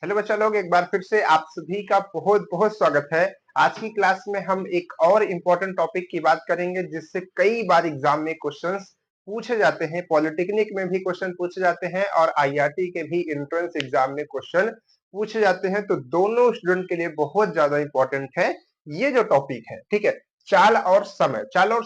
Hello बच्चा लोग, एक बार फिर से आप सभी का बहुत बहुत स्वागत है। आज की क्लास में हम एक और इम्पोर्टेंट टॉपिक की बात करेंगे जिससे कई बार एग्जाम में क्वेश्चंस पूछे जाते हैं। पॉलिटेक्निक में भी क्वेश्चन पूछे जाते हैं और आईआरटी के भी एंट्रेंस एग्जाम में क्वेश्चन पूछे जाते हैं। तो दोनों स्टूडेंट के लिए बहुत ज्यादा इंपॉर्टेंट है ये जो टॉपिक है। ठीक है, चाल और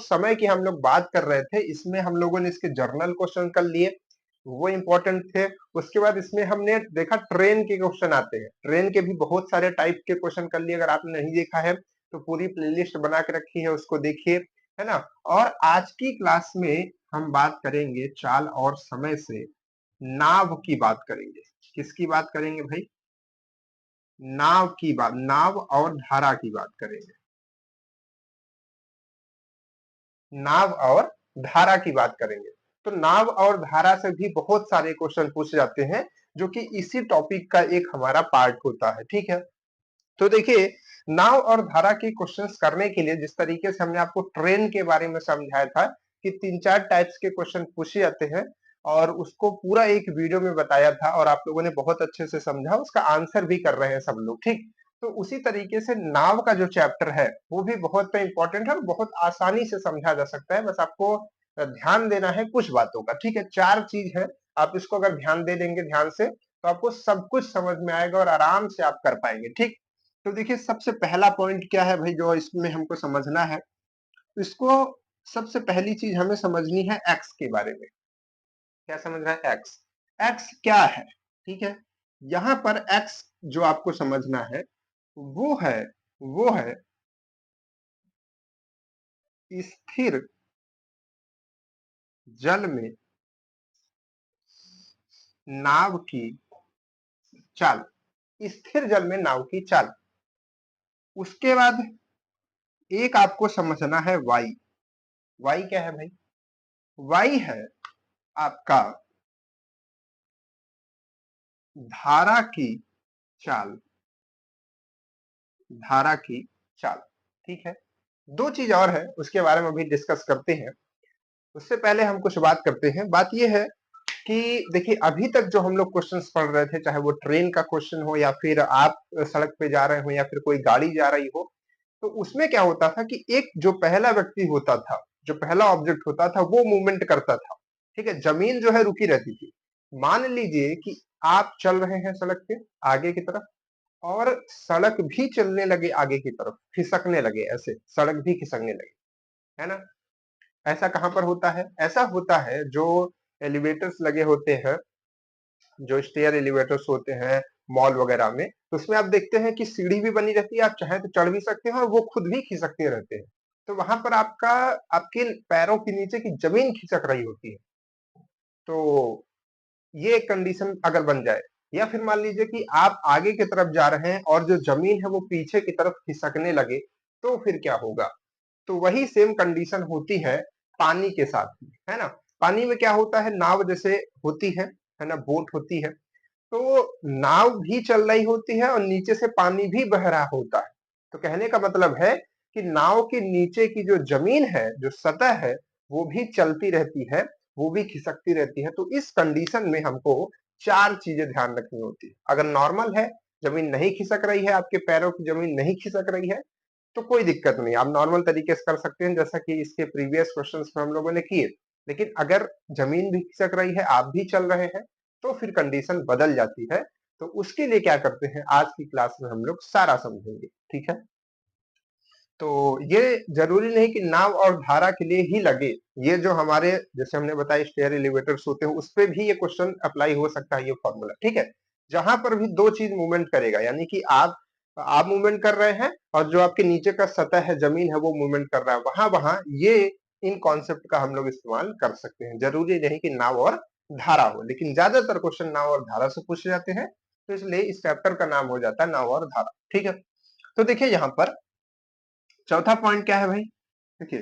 समय की हम लोग बात कर रहे थे। इसमें हम लोगों ने इसके जर्नल क्वेश्चन कर लिए, वो इंपॉर्टेंट थे। उसके बाद इसमें हमने देखा ट्रेन के क्वेश्चन आते हैं। ट्रेन के भी बहुत सारे टाइप के क्वेश्चन कर लिए। अगर आपने नहीं देखा है तो पूरी प्लेलिस्ट बना के रखी है, उसको देखिए, है ना। और आज की क्लास में हम बात करेंगे चाल और समय से नाव की बात करेंगे। किसकी बात करेंगे भाई? नाव की बात, नाव और धारा की बात करेंगे। नाव और धारा की बात करेंगे। तो नाव और धारा से भी बहुत सारे क्वेश्चन पूछे जाते हैं जो कि इसी टॉपिक का एक हमारा पार्ट होता है। ठीक है, तो देखिए, नाव और धारा के क्वेश्चंस करने के लिए जिस तरीके से हमने आपको ट्रेन के बारे में समझाया था कि 3-4 टाइप्स के क्वेश्चन पूछे जाते हैं और उसको पूरा एक वीडियो में बताया था और आप लोगों ने बहुत अच्छे से समझा, उसका आंसर भी कर रहे हैं सब लोग। ठीक, तो उसी तरीके से नाव का जो चैप्टर है वो भी बहुत इंपॉर्टेंट है और बहुत आसानी से समझा जा सकता है। बस आपको ध्यान देना है कुछ बातों का। ठीक है, 4 चीज है, आप इसको अगर ध्यान दे देंगे ध्यान से तो आपको सब कुछ समझ में आएगा और आराम से आप कर पाएंगे। ठीक, तो देखिए, सबसे पहला पॉइंट क्या है भाई जो इसमें हमको समझना है? इसको सबसे पहली चीज हमें समझनी है एक्स के बारे में। क्या समझना है? एक्स। एक्स क्या है? ठीक है, यहां पर एक्स जो आपको समझना है वो है स्थिर जल में नाव की चाल। स्थिर जल में नाव की चाल। उसके बाद एक आपको समझना है वाई। वाई क्या है भाई? वाई है आपका धारा की चाल। धारा की चाल, ठीक है। दो चीज और है, उसके बारे में भी डिस्कस करते हैं। उससे पहले हम कुछ बात करते हैं। बात यह है कि देखिए, अभी तक जो हम लोग क्वेश्चंस पढ़ रहे थे, चाहे वो ट्रेन का क्वेश्चन हो या फिर आप सड़क पे जा रहे हो या फिर कोई गाड़ी जा रही हो, तो उसमें क्या होता था कि एक जो पहला व्यक्ति होता था, जो पहला ऑब्जेक्ट होता था, वो मूवमेंट करता था। ठीक है, जमीन जो है रुकी रहती थी। मान लीजिए कि आप चल रहे हैं सड़क पे आगे की तरफ और सड़क भी चलने लगे आगे की तरफ, खिसकने लगे, ऐसे सड़क भी खिसकने लगे, है ना। ऐसा कहां पर होता है? ऐसा होता है जो एलिवेटर्स लगे होते हैं, जो स्टेयर एलिवेटर्स होते हैं मॉल वगैरह में, तो उसमें आप देखते हैं कि सीढ़ी भी बनी रहती है, आप चाहे तो चढ़ भी सकते हैं और वो खुद भी खिसकते रहते हैं। तो वहां पर आपका, आपके पैरों के नीचे की जमीन खिसक रही होती है। तो ये एक कंडीशन अगर बन जाए, या फिर मान लीजिए कि आप आगे की तरफ जा रहे हैं और जो जमीन है वो पीछे की तरफ खिसकने लगे, तो फिर क्या होगा? तो वही सेम कंडीशन होती है पानी के साथ भी, है ना। पानी में क्या होता है? नाव जैसे होती है ना, बोट होती है। तो नाव भी चल रही होती है और नीचे से पानी भी बह रहा होता है। तो कहने का मतलब है कि नाव के नीचे की जो जमीन है, जो सतह है, वो भी चलती रहती है, वो भी खिसकती रहती है। तो इस कंडीशन में हमको 4 चीजें ध्यान रखनी होती है। अगर नॉर्मल है, जमीन नहीं खिसक रही है, आपके पैरों की जमीन नहीं खिसक रही है, तो कोई दिक्कत नहीं, आप नॉर्मल तरीके से कर सकते हैं जैसा कि इसके प्रीवियस क्वेश्चंस में हम लोगों ने किए। लेकिन अगर जमीन भी खिसक रही है, आप भी चल रहे हैं, तो फिर कंडीशन बदल जाती है। तो उसके लिए क्या करते हैं, आज की क्लास में हम लोग सारा समझेंगे। ठीक है, तो ये जरूरी नहीं कि नाव और धारा के लिए ही लगे। ये जो हमारे, जैसे हमने बताया, स्टेयर एलिवेटर्स होते हैं, उस पे भी ये क्वेश्चन अप्लाई हो सकता है, ये फॉर्मूला। ठीक है, जहां पर भी दो चीज मूवमेंट करेगा, यानी कि आप मूवमेंट कर रहे हैं और जो आपके नीचे का सतह है, जमीन है, वो मूवमेंट कर रहा है, वहां वहां ये इन कॉन्सेप्ट का हम लोग इस्तेमाल कर सकते हैं। जरूरी नहीं कि नाव और धारा हो, लेकिन ज्यादातर क्वेश्चन नाव और धारा से पूछे जाते हैं, तो इसलिए इस चैप्टर का नाम हो जाता है नाव और धारा। ठीक है, तो देखिए यहाँ पर चौथा पॉइंट क्या है भाई? देखिए,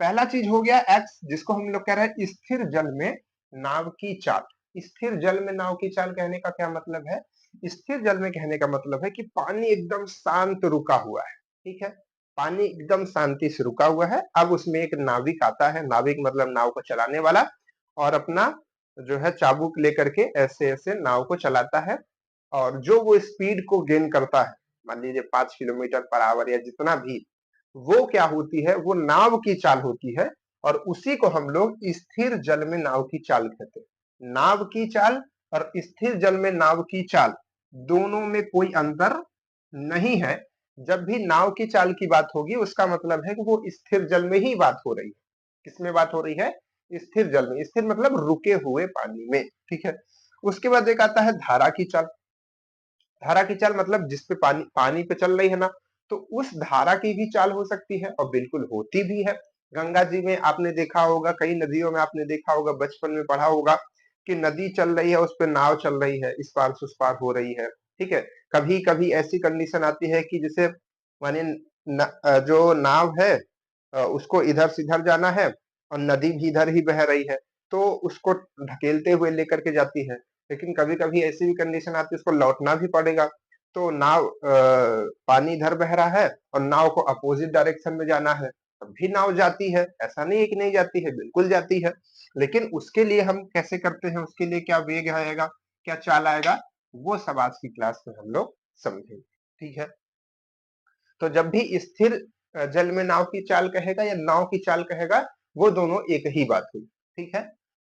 पहला चीज हो गया एक्स, जिसको हम लोग कह रहे हैं स्थिर जल में नाव की चाल। स्थिर जल में नाव की चाल कहने का क्या मतलब है? स्थिर जल में कहने का मतलब है कि पानी एकदम शांत रुका हुआ है। ठीक है, पानी एकदम शांति से रुका हुआ है। अब उसमें एक नाविक आता है, नाविक मतलब नाव को चलाने वाला, और अपना जो है चाबुक लेकर के ऐसे ऐसे नाव को चलाता है और जो वो स्पीड को गेन करता है, मान लीजिए 5 किलोमीटर पर आवर या जितना भी, वो क्या होती है, वो नाव की चाल होती है। और उसी को हम लोग स्थिर जल में नाव की चाल कहते हैं। नाव की चाल और स्थिर जल में नाव की चाल, दोनों में कोई अंतर नहीं है। जब भी नाव की चाल की बात होगी उसका मतलब है कि वो स्थिर जल में ही बात हो रही है। किसमें बात हो रही है? स्थिर जल में। स्थिर मतलब रुके हुए पानी में, ठीक है। उसके बाद एक आता है धारा की चाल। धारा की चाल मतलब जिस पे पानी पानी पे चल रही है ना, तो उस धारा की भी चाल हो सकती है और बिल्कुल होती भी है। गंगा जी में आपने देखा होगा, कई नदियों में आपने देखा होगा, बचपन में पढ़ा होगा कि नदी चल रही है, उस पर नाव चल रही है, इस पार से उस पार हो रही है, ठीक है। कभी कभी ऐसी कंडीशन आती है कि जैसे माने जो नाव है उसको इधर से इधर जाना है और नदी भी इधर ही बह रही है, तो उसको ढकेलते हुए लेकर के जाती है। लेकिन कभी कभी ऐसी भी कंडीशन आती है उसको लौटना भी पड़ेगा, तो नाव पानी इधर बह रहा है और नाव को अपोजिट डायरेक्शन में जाना है, तब भी नाव जाती है। ऐसा नहीं है कि नहीं जाती है, बिल्कुल जाती है। लेकिन उसके लिए हम कैसे करते हैं, उसके लिए क्या वेग आएगा, क्या चाल आएगा, वो सब आज की क्लास में हम लोग समझेंगे, ठीक है। तो जब भी स्थिर जल में नाव की चाल कहेगा या नाव की चाल कहेगा, वो दोनों एक ही बात हुई, ठीक है।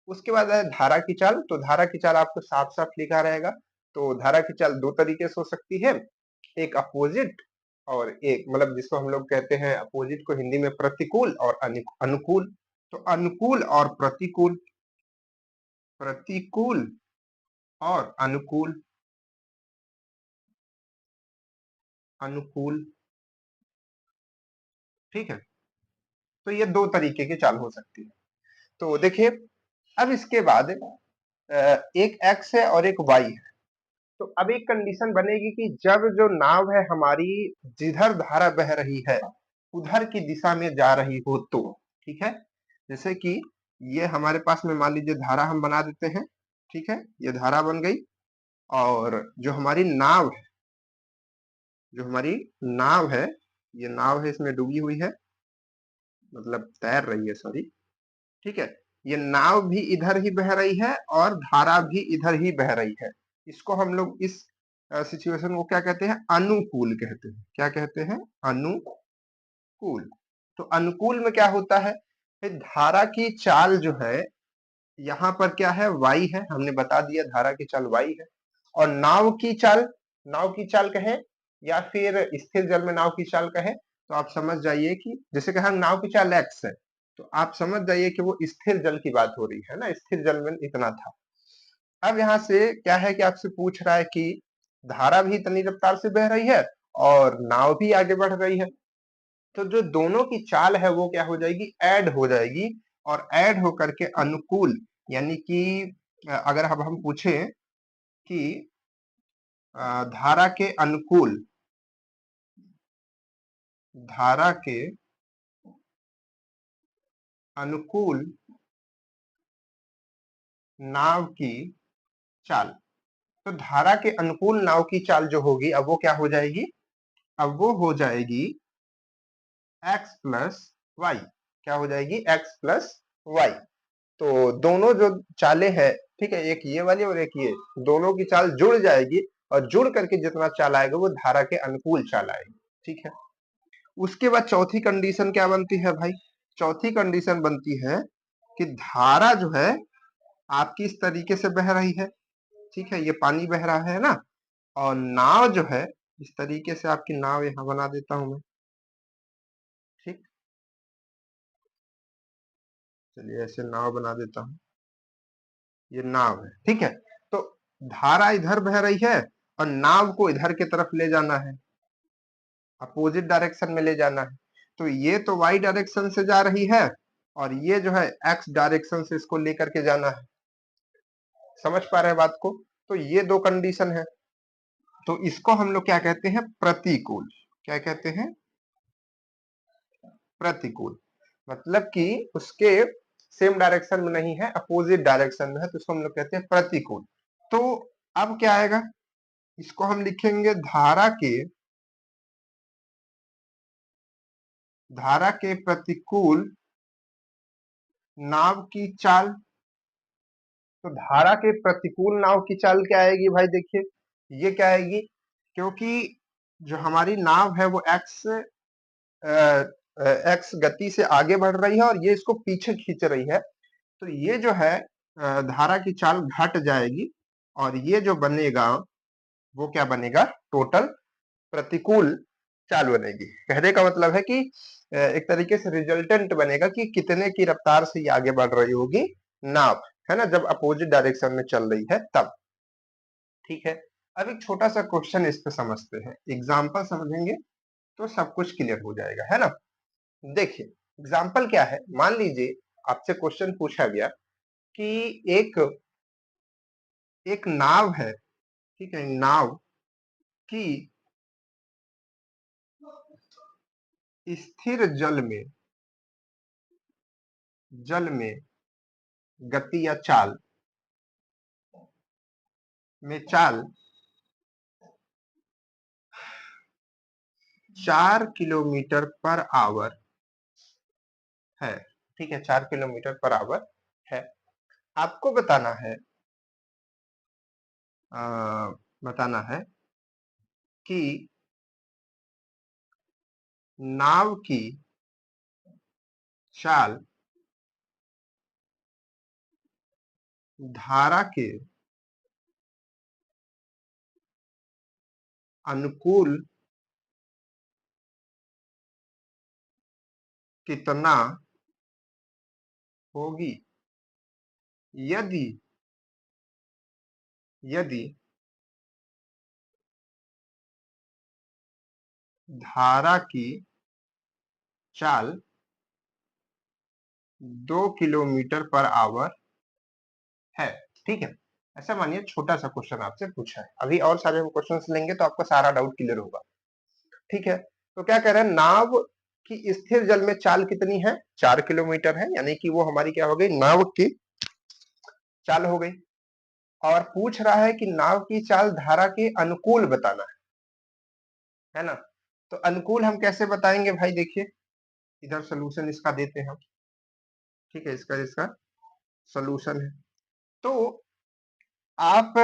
उसके बाद है धारा की चाल। तो धारा की चाल आपको साफ साफ लिखा रहेगा। तो धारा की चाल दो तरीके से हो सकती है, एक अपोजिट और एक मतलब जिसको हम लोग कहते हैं अपोजिट को हिंदी में प्रतिकूल और अनुकूल। तो अनुकूल और प्रतिकूल, प्रतिकूल और अनुकूल, अनुकूल, ठीक है। तो ये दो तरीके की चाल हो सकती है। तो देखिए, अब इसके बाद एक एक्स है और एक वाई है। तो अब एक कंडीशन बनेगी कि जब जो नाव है हमारी जिधर धारा बह रही है उधर की दिशा में जा रही हो तो, ठीक है। जैसे कि ये हमारे पास में मान लीजिए धारा हम बना देते हैं, ठीक है, ये धारा बन गई। और जो हमारी नाव है, जो हमारी नाव है, ये नाव है, इसमें डूबी हुई है, मतलब तैर रही है, सॉरी, ठीक है। ये नाव भी इधर ही बह रही है और धारा भी इधर ही बह रही है। इसको हम लोग इस सिचुएशन को क्या कहते हैं? अनुकूल कहते हैं। क्या कहते हैं? अनुकूल। तो अनुकूल में क्या होता है, धारा की चाल जो है यहाँ पर क्या है, वाई है, हमने बता दिया धारा की चाल वाई है। और नाव की चाल, नाव की चाल कहे या फिर स्थिर जल में नाव की चाल कहे, तो आप समझ जाइए कि जैसे कहा नाव की चाल एक्स है, तो आप समझ जाइए कि वो स्थिर जल की बात हो रही है ना, स्थिर जल में इतना था। अब यहाँ से क्या है कि आपसे पूछ रहा है कि धारा भी इतनी रफ्तार से बह रही है और नाव भी आगे बढ़ रही है, तो जो दोनों की चाल है वो क्या हो जाएगी, ऐड हो जाएगी। और ऐड होकर के अनुकूल, यानी कि अगर अब हम पूछें कि धारा के अनुकूल, धारा के अनुकूल नाव की चाल, तो धारा के अनुकूल नाव की चाल जो होगी अब वो क्या हो जाएगी, अब वो हो जाएगी x प्लस वाई। क्या हो जाएगी? x plus Y. तो दोनों जो चालें हैं, ठीक है, एक ये वाली और एक ये, दोनों की चाल जुड़ जाएगी और जुड़ करके जितना चाल आएगा वो धारा के अनुकूल चाल आएगी, ठीक है। उसके बाद चौथी कंडीशन क्या बनती है भाई? चौथी कंडीशन बनती है कि धारा जो है आपकी इस तरीके से बह रही है, ठीक है, ये पानी बह रहा है ना, और नाव जो है इस तरीके से, आपकी नाव यहाँ बना देता हूं मैं, ठीक, चलिए ऐसे नाव बना देता हूँ, ये नाव है, ठीक है। तो धारा इधर बह रही है और नाव को इधर की तरफ ले जाना है, अपोजिट डायरेक्शन में ले जाना है। तो ये तो वाई डायरेक्शन से जा रही है और ये जो है एक्स डायरेक्शन से इसको लेकर के जाना है। समझ पा रहे हैं बात को? तो ये दो कंडीशन है। तो इसको हम लोग क्या कहते हैं? प्रतिकूल। क्या कहते हैं? प्रतिकूल। मतलब कि उसके सेम डायरेक्शन में नहीं है, अपोजिट डायरेक्शन में है, तो इसको हम लोग कहते हैं प्रतिकूल। तो अब क्या आएगा, इसको हम लिखेंगे धारा के प्रतिकूल नाव की चाल। तो धारा के प्रतिकूल नाव की चाल क्या आएगी भाई? देखिए, ये क्या आएगी, क्योंकि जो हमारी नाव है वो एक्स गति से आगे बढ़ रही है और ये इसको पीछे खींच रही है, तो ये जो है धारा की चाल घट जाएगी और ये जो बनेगा वो क्या बनेगा, टोटल प्रतिकूल चाल बनेगी। कहने का मतलब है कि एक तरीके से रिजल्टेंट बनेगा कि कितने की रफ्तार से ये आगे बढ़ रही होगी नाव, है ना, जब अपोजिट डायरेक्शन में चल रही है तब। ठीक है, अब एक छोटा सा क्वेश्चन इस पे समझते हैं, एग्जाम्पल समझेंगे तो सब कुछ क्लियर हो जाएगा, है ना। देखिए एग्जाम्पल क्या है, मान लीजिए आपसे क्वेश्चन पूछा गया कि एक एक नाव है, ठीक है, नाव की स्थिर जल में गति या चाल में चाल 4 किलोमीटर पर आवर है, ठीक है, 4 किलोमीटर पर आवर है। आपको बताना है कि नाव की चाल धारा के अनुकूल कितना होगी यदि यदि धारा की चाल 2 किलोमीटर पर आवर है। ठीक है, ऐसा मानिए छोटा सा क्वेश्चन आपसे पूछा है, अभी और सारे हम क्वेश्चंस लेंगे तो आपका सारा डाउट क्लियर होगा। ठीक है, तो क्या कह रहे हैं, नाव की स्थिर जल में चाल कितनी है, 4 किलोमीटर है, यानी कि वो हमारी क्या हो गई, नाव की चाल हो गई। और पूछ रहा है कि नाव की चाल धारा के अनुकूल बताना है ना। तो अनुकूल हम कैसे बताएंगे भाई, देखिए इधर सोल्यूशन इसका देते हैं हम। ठीक है, इसका इसका सोल्यूशन है, तो आप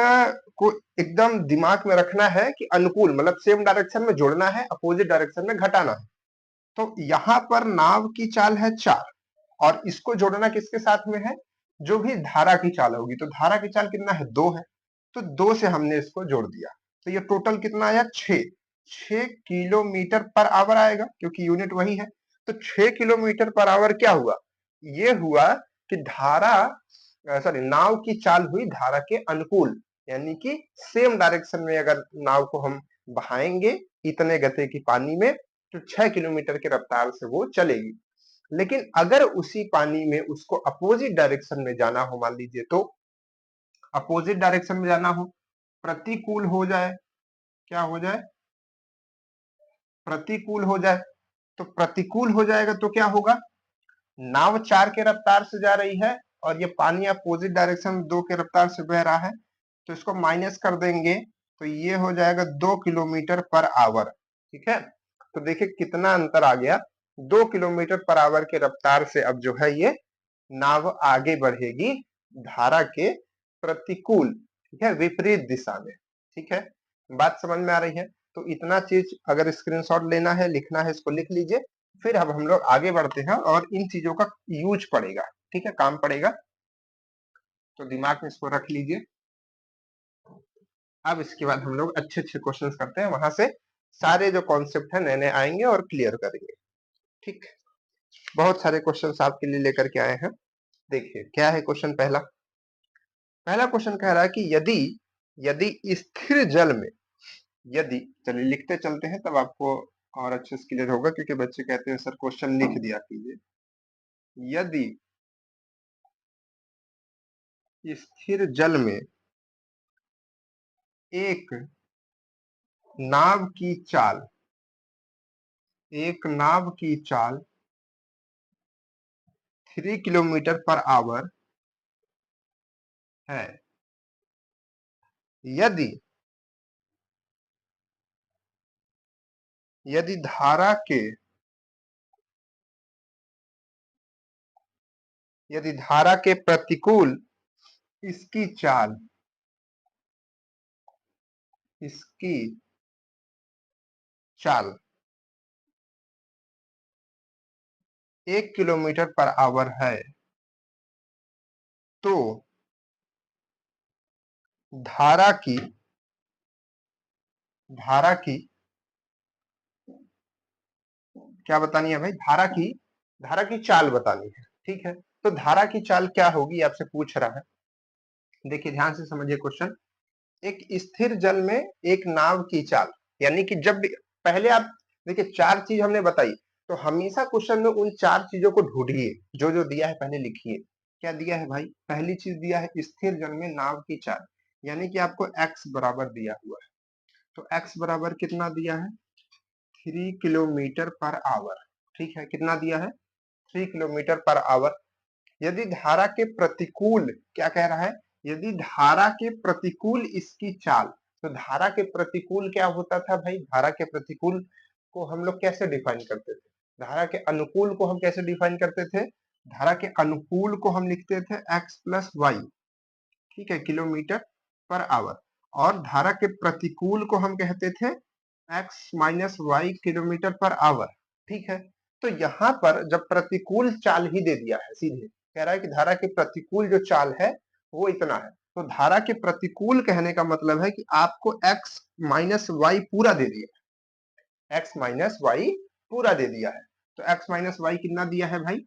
को एकदम दिमाग में रखना है कि अनुकूल मतलब सेम डायरेक्शन में जोड़ना है, अपोजिट डायरेक्शन में घटाना है। तो यहाँ पर नाव की चाल है 4 और इसको जोड़ना किसके साथ में है, जो भी धारा की चाल होगी, तो धारा की चाल कितना है, 2 है, तो 2 से हमने इसको जोड़ दिया, तो ये टोटल कितना आया, 6 किलोमीटर पर आवर आएगा, क्योंकि यूनिट वही है। तो 6 किलोमीटर पर आवर क्या हुआ, ये हुआ कि सॉरी नाव की चाल हुई धारा के अनुकूल, यानी कि सेम डायरेक्शन में अगर नाव को हम बहाएंगे इतने गति की पानी में, तो 6 किलोमीटर की रफ्तार से वो चलेगी। लेकिन अगर उसी पानी में उसको अपोजिट डायरेक्शन में जाना हो, मान लीजिए तो अपोजिट डायरेक्शन में जाना हो, प्रतिकूल हो जाए, क्या हो जाए, प्रतिकूल हो जाए, तो प्रतिकूल हो जाएगा तो क्या होगा, नाव 4 के रफ्तार से जा रही है और ये पानी अपोजिट डायरेक्शन में 2 के रफ्तार से बह रहा है, तो इसको माइनस कर देंगे तो ये हो जाएगा 2 किलोमीटर पर आवर। ठीक है, तो देखिए कितना अंतर आ गया, 2 किलोमीटर पर आवर के रफ्तार से अब जो है ये नाव आगे बढ़ेगी धारा के प्रतिकूल, ठीक है, विपरीत दिशा में। ठीक है, बात समझ में आ रही है। तो इतना चीज अगर स्क्रीनशॉट लेना है, लिखना है, इसको लिख लीजिए, फिर अब हम लोग आगे बढ़ते हैं और इन चीजों का यूज पड़ेगा, ठीक है, काम पड़ेगा, तो दिमाग में इसको रख लीजिए। अब इसके बाद हम लोग अच्छे अच्छे क्वेश्चंस करते हैं, वहां से सारे जो कॉन्सेप्ट है नए नए आएंगे और क्लियर करेंगे। ठीक, बहुत सारे क्वेश्चंस आपके लिए लेकर के आए हैं। देखिए क्या है क्वेश्चन पहला, पहला क्वेश्चन कह रहा है कि यदि यदि स्थिर जल में, यदि, चलिए लिखते चलते हैं तब आपको और अच्छे से क्लियर होगा, क्योंकि बच्चे कहते हैं सर क्वेश्चन लिख दिया कीजिए। यदि स्थिर जल में एक नाव की चाल, एक नाव की चाल 3 किलोमीटर पर आवर है, यदि यदि धारा के प्रतिकूल इसकी चाल इसकी चाल 1 किलोमीटर पर आवर है तो धारा की धारा की क्या बतानी है भाई? धारा की चाल बतानी है। ठीक है, तो धारा की चाल क्या होगी आपसे पूछ रहा है। देखिए ध्यान से समझिए क्वेश्चन। एक स्थिर जल में एक नाव की चाल, यानी कि जब भी पहले आप देखिए चार चीज हमने बताई, तो हमेशा क्वेश्चन में उन चार चीजों को ढूंढिए, जो जो दिया है पहले लिखिए। क्या दिया है भाई? पहली चीज दिया है स्थिर जल में नाव की चाल, यानी कि आपको x बराबर दिया हुआ है। तो x बराबर कितना दिया है? 3 किलोमीटर पर आवर। ठीक है, कितना दिया है? 3 किलोमीटर पर आवर। यदि धारा के प्रतिकूल, क्या कह रहा है? यदि धारा के प्रतिकूल इसकी चाल, तो धारा के प्रतिकूल क्या होता था भाई? धारा के प्रतिकूल को हम लोग कैसे डिफाइन करते थे? धारा के अनुकूल को हम कैसे डिफाइन करते थे? धारा के अनुकूल को हम लिखते थे x प्लस वाई। ठीक है, किलोमीटर पर आवर। और धारा के प्रतिकूल को हम कहते थे x minus Y kilometre per hour. ठीक है, तो यहाँ पर जब प्रतिकूल चाल ही दे दिया है, सीधे कह रहा है कि धारा के प्रतिकूल जो चाल है वो इतना है, तो धारा के प्रतिकूल कहने का मतलब है कि आपको x माइनस वाई पूरा दे दिया, x माइनस वाई पूरा दे दिया है। तो x माइनस वाई कितना दिया है भाई?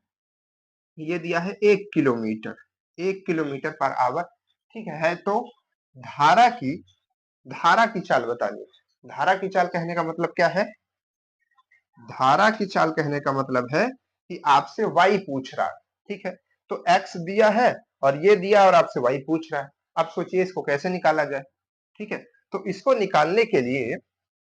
ये दिया है 1 किलोमीटर, 1 किलोमीटर पर आवर। ठीक है, तो धारा की धारा की चाल बतानी है। धारा की चाल कहने का मतलब क्या है? धारा की चाल कहने का मतलब है कि आपसे y पूछ रहा है। ठीक है, तो x दिया है और ये दिया और आपसे y पूछ रहा है। अब सोचिए इसको कैसे निकाला जाए। ठीक है, तो इसको निकालने के लिए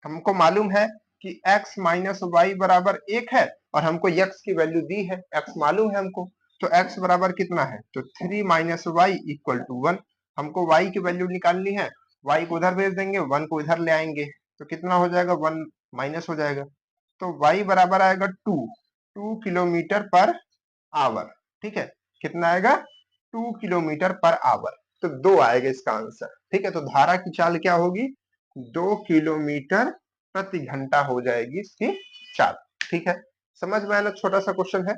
हमको मालूम है कि x माइनस वाई बराबर 1 है और हमको x की वैल्यू दी है, x मालूम है हमको। तो x बराबर कितना है? तो 3 माइनस वाई इक्वल टू 1। हमको y की वैल्यू निकालनी है, y को उधर भेज देंगे, 1 को इधर ले आएंगे, तो कितना हो जाएगा? 1 माइनस हो जाएगा। तो y बराबर आएगा 2 किलोमीटर पर आवर। ठीक है, कितना आएगा? 2 किलोमीटर पर आवर। तो 2 आएगा इसका आंसर। ठीक है, तो धारा की चाल क्या होगी? 2 किलोमीटर प्रति घंटा हो जाएगी इसकी चाल। ठीक है, समझ में आया ना? छोटा सा क्वेश्चन है।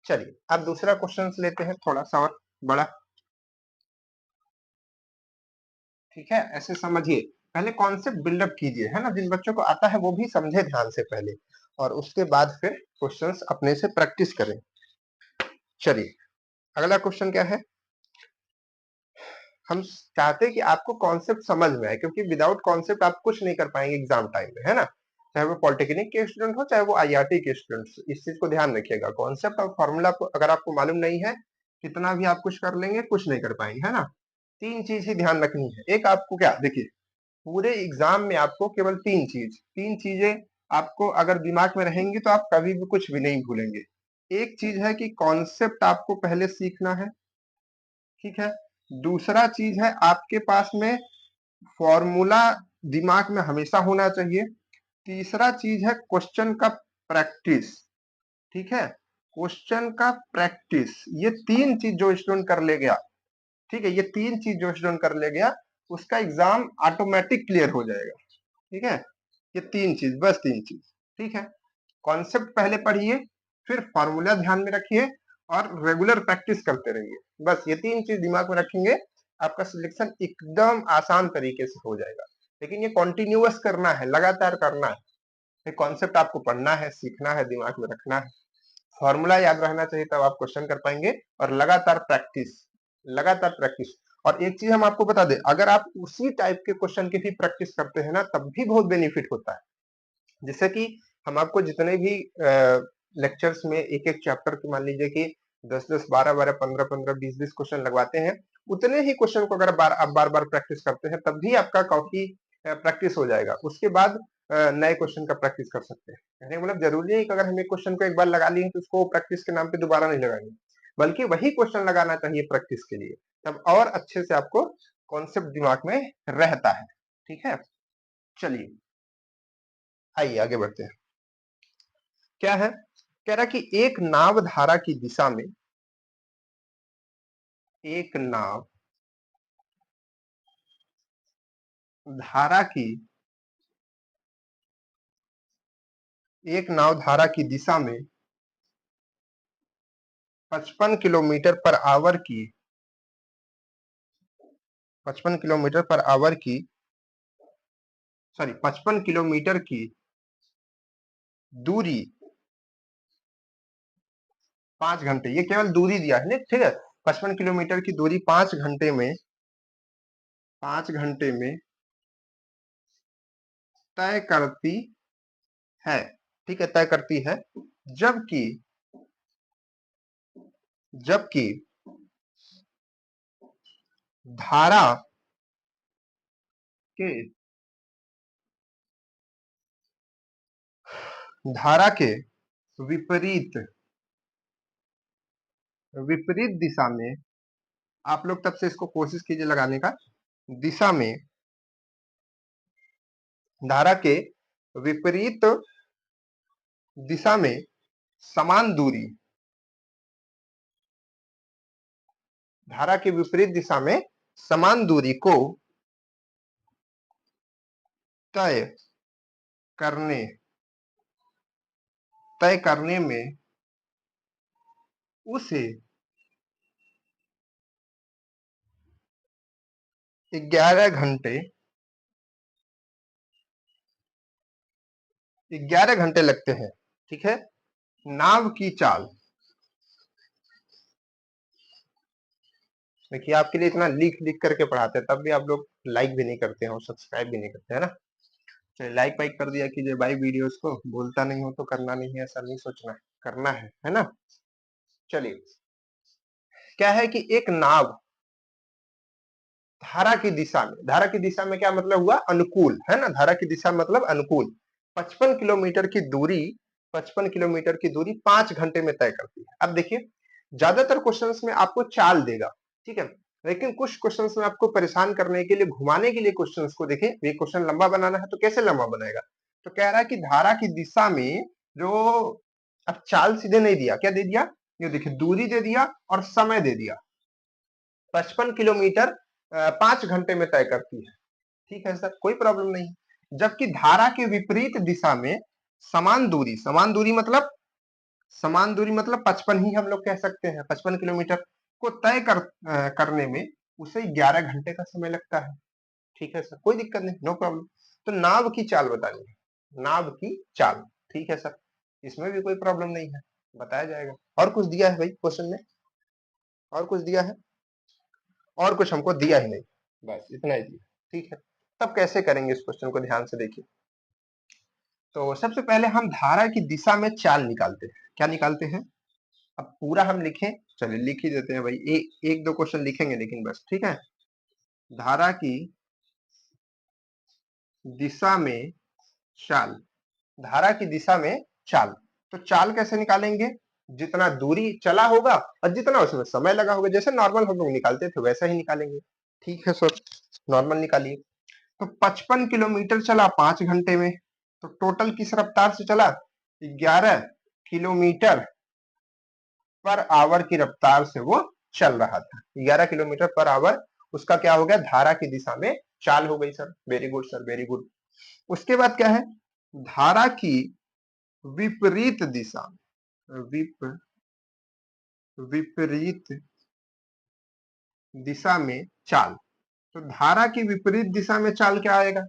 चलिए अब दूसरा क्वेश्चन लेते हैं, थोड़ा सा और बड़ा। ठीक है, ऐसे समझिए, पहले कॉन्सेप्ट बिल्डअप कीजिए, है ना? जिन बच्चों को आता है वो भी समझे ध्यान से पहले, और उसके बाद फिर क्वेश्चंस अपने से प्रैक्टिस करें। चलिए अगला क्वेश्चन क्या है? हम चाहते हैं कि आपको कॉन्सेप्ट समझ में आए, क्योंकि विदाउट कॉन्सेप्ट आप कुछ नहीं कर पाएंगे एग्जाम टाइम में, है ना? चाहे वो पॉलिटेक्निक के स्टूडेंट हो, चाहे वो आईआईटी के स्टूडेंट्स, इस चीज को ध्यान रखिएगा। कॉन्सेप्ट और फॉर्मूला को अगर आपको मालूम नहीं है, कितना भी आप कुछ कर लेंगे, कुछ नहीं कर पाएंगे, है ना? तीन चीज ही ध्यान रखनी है। एक आपको क्या, देखिए पूरे एग्जाम में आपको केवल तीन चीजें आपको अगर दिमाग में रहेंगी तो आप कभी भी कुछ भी नहीं भूलेंगे। एक चीज है कि कॉन्सेप्ट आपको पहले सीखना है। ठीक है, दूसरा चीज है आपके पास में फॉर्मूला दिमाग में हमेशा होना चाहिए। तीसरा चीज है क्वेश्चन का प्रैक्टिस। ठीक है, क्वेश्चन का प्रैक्टिस, ये तीन चीज जो स्टूडेंट कर ले गया, ठीक है, ये तीन चीज जो स्टूडेंट कर ले गया, उसका एग्जाम ऑटोमेटिक क्लियर हो जाएगा। ठीक है, ये तीन चीज, बस तीन चीज। ठीक है, कॉन्सेप्ट पहले पढ़िए, फिर फॉर्मूला ध्यान में रखिए और रेगुलर प्रैक्टिस करते रहिए। बस ये तीन चीज दिमाग में रखेंगे, आपका सिलेक्शन एकदम आसान तरीके से हो जाएगा। लेकिन ये कॉन्टिन्यूअस करना है, लगातार करना है। ये कॉन्सेप्ट आपको पढ़ना है, सीखना है, दिमाग में रखना है, फॉर्मूला याद रहना चाहिए, तब आप क्वेश्चन कर पाएंगे। और लगातार प्रैक्टिस, लगातार प्रैक्टिस। और एक चीज हम आपको बता दें, अगर आप उसी टाइप के क्वेश्चन की भी प्रैक्टिस करते हैं ना, तब भी बहुत बेनिफिट होता है। जैसे कि हम आपको जितने भी लेक्चर्स में एक एक चैप्टर की मान लीजिए कि 10-10, 12-12, 15-15, 20-20 क्वेश्चन लगवाते हैं, उतने ही क्वेश्चन को अगर आप बार बार प्रैक्टिस करते हैं, तब भी आपका काफी प्रैक्टिस हो जाएगा। उसके बाद नए क्वेश्चन का प्रैक्टिस कर सकते हैं। कहने का मतलब जरूरी है कि अगर हम एक क्वेश्चन को एक बार लगा लिए तो उसको प्रैक्टिस के नाम पे दोबारा नहीं लगाएंगे, बल्कि वही क्वेश्चन लगाना चाहिए प्रैक्टिस के लिए, तब और अच्छे से आपको कॉन्सेप्ट दिमाग में रहता है। ठीक है, चलिए आइए आगे बढ़ते हैं। क्या है? कह रहा कि एक नाव धारा की दिशा में, एक नाव धारा की एक नाव धारा की दिशा में 55 किलोमीटर पर आवर की 55 किलोमीटर पर आवर की 55 किलोमीटर की दूरी 5 घंटे, ये केवल दूरी दिया है, ठीक है। 55 किलोमीटर की दूरी 5 घंटे में तय करती है, ठीक है, तय करती है। जबकि जबकि धारा के धारा के विपरीत विपरीत दिशा में, आप लोग तब से इसको कोशिश कीजिए लगाने का, दिशा में, धारा के विपरीत दिशा में समान दूरी, धारा के विपरीत दिशा में समान दूरी को तय करने में उसे 11 घंटे 11 घंटे लगते हैं, ठीक है। नाव की चाल, देखिए आपके लिए इतना लिख लिख करके पढ़ाते हैं, तब भी आप लोग लाइक भी नहीं करते हैं और सब्सक्राइब भी नहीं करते हैं ना। चलिए लाइक वाइक कर दिया कीजिए भाई वीडियोस को, बोलता नहीं हो तो करना नहीं है, ऐसा नहीं सोचना है, करना है ना। चलिए, क्या है कि एक नाव धारा की दिशा में, धारा की दिशा में क्या मतलब हुआ, अनुकूल, है ना। धारा की दिशा मतलब अनुकूल 55 किलोमीटर की दूरी 55 किलोमीटर की दूरी 5 घंटे में तय करती है। अब देखिए, ज्यादातर क्वेश्चंस में आपको चाल देगा, ठीक है, लेकिन कुछ क्वेश्चंस में आपको परेशान करने के लिए, घुमाने के लिए क्वेश्चंस को, देखिए ये क्वेश्चन लंबा बनाना है तो कैसे लंबा बनाएगा, तो कह रहा है कि धारा की दिशा में जो, अब चाल सीधे नहीं दिया, क्या दे दिया, ये देखिए दूरी दे दिया और समय दे दिया। 55 किलोमीटर 5 घंटे में तय करती है, ठीक है सर, कोई प्रॉब्लम नहीं। जबकि धारा के विपरीत दिशा में समान दूरी, समान दूरी मतलब 55 ही हम लोग कह सकते हैं, 55 किलोमीटर को तय करने में उसे 11 घंटे का समय लगता है, ठीक है सर, कोई दिक्कत नहीं, नो प्रॉब्लम। तो नाव की चाल बतानी है, नाव की चाल, ठीक है सर, इसमें भी कोई प्रॉब्लम नहीं है, बताया जाएगा। और कुछ दिया है भाई क्वेश्चन में, और कुछ दिया है, और कुछ हमको दिया ही नहीं, बस इतना ही दिया, ठीक है। तब कैसे करेंगे इस क्वेश्चन को, ध्यान से देखिए। तो सबसे पहले हम धारा की दिशा में चाल निकालते हैं, क्या निकालते हैं, अब पूरा हम लिखें, चलिए लिख ही देते हैं भाई, एक दो क्वेश्चन लिखेंगे लेकिन बस, ठीक है। धारा की दिशा में चाल, धारा की दिशा में चाल, तो चाल कैसे निकालेंगे, जितना दूरी चला होगा और जितना उसमें समय लगा होगा, जैसे नॉर्मल हम लोग निकालते थे वैसा ही निकालेंगे, ठीक है सर, नॉर्मल निकालिए। तो 55 किलोमीटर चला 5 घंटे में, तो टोटल किस रफ्तार से चला, 11 किलोमीटर पर आवर की रफ्तार से वो चल रहा था, 11 किलोमीटर पर आवर, उसका क्या हो गया, धारा की दिशा में चाल हो गई sir, very good sir, very good. उसके बाद क्या है, धारा की विपरीत दिशा, विपरीत दिशा में चाल, तो धारा की विपरीत दिशा में चाल क्या आएगा,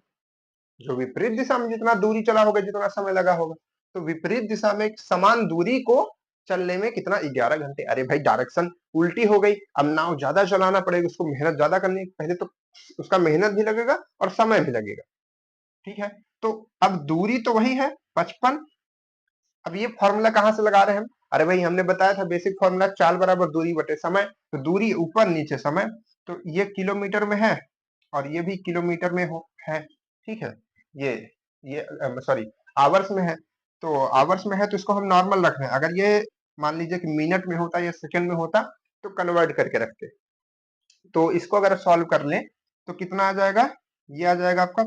जो विपरीत दिशा में जितना दूरी चला होगा, जितना समय लगा होगा, तो विपरीत दिशा में समान दूरी को चलने में कितना, 11 घंटे। अरे भाई डायरेक्शन उल्टी हो गई, अब नाव ज्यादा चलाना पड़ेगा, उसको मेहनत ज्यादा करनी पहले, तो उसका मेहनत भी लगेगा और समय भी लगेगा, ठीक है। तो अब दूरी तो वही है 55, अब ये फॉर्मूला कहां से लगा रहे हैं हम, अरे भाई हमने बताया था बेसिक फॉर्मूला, चाल बराबर दूरी बटे समय, तो दूरी ऊपर नीचे समय, तो ये किलोमीटर में है और ये भी किलोमीटर में है, ठीक है, ये सॉरी आवर्स में है, तो आवर्स में है तो इसको हम नॉर्मल रख रहे हैं, अगर ये मान लीजिए कि मिनट में होता या सेकंड में होता तो कन्वर्ट करके रखते, तो इसको अगर सॉल्व कर लें तो कितना आ जाएगा, ये आ जाएगा आपका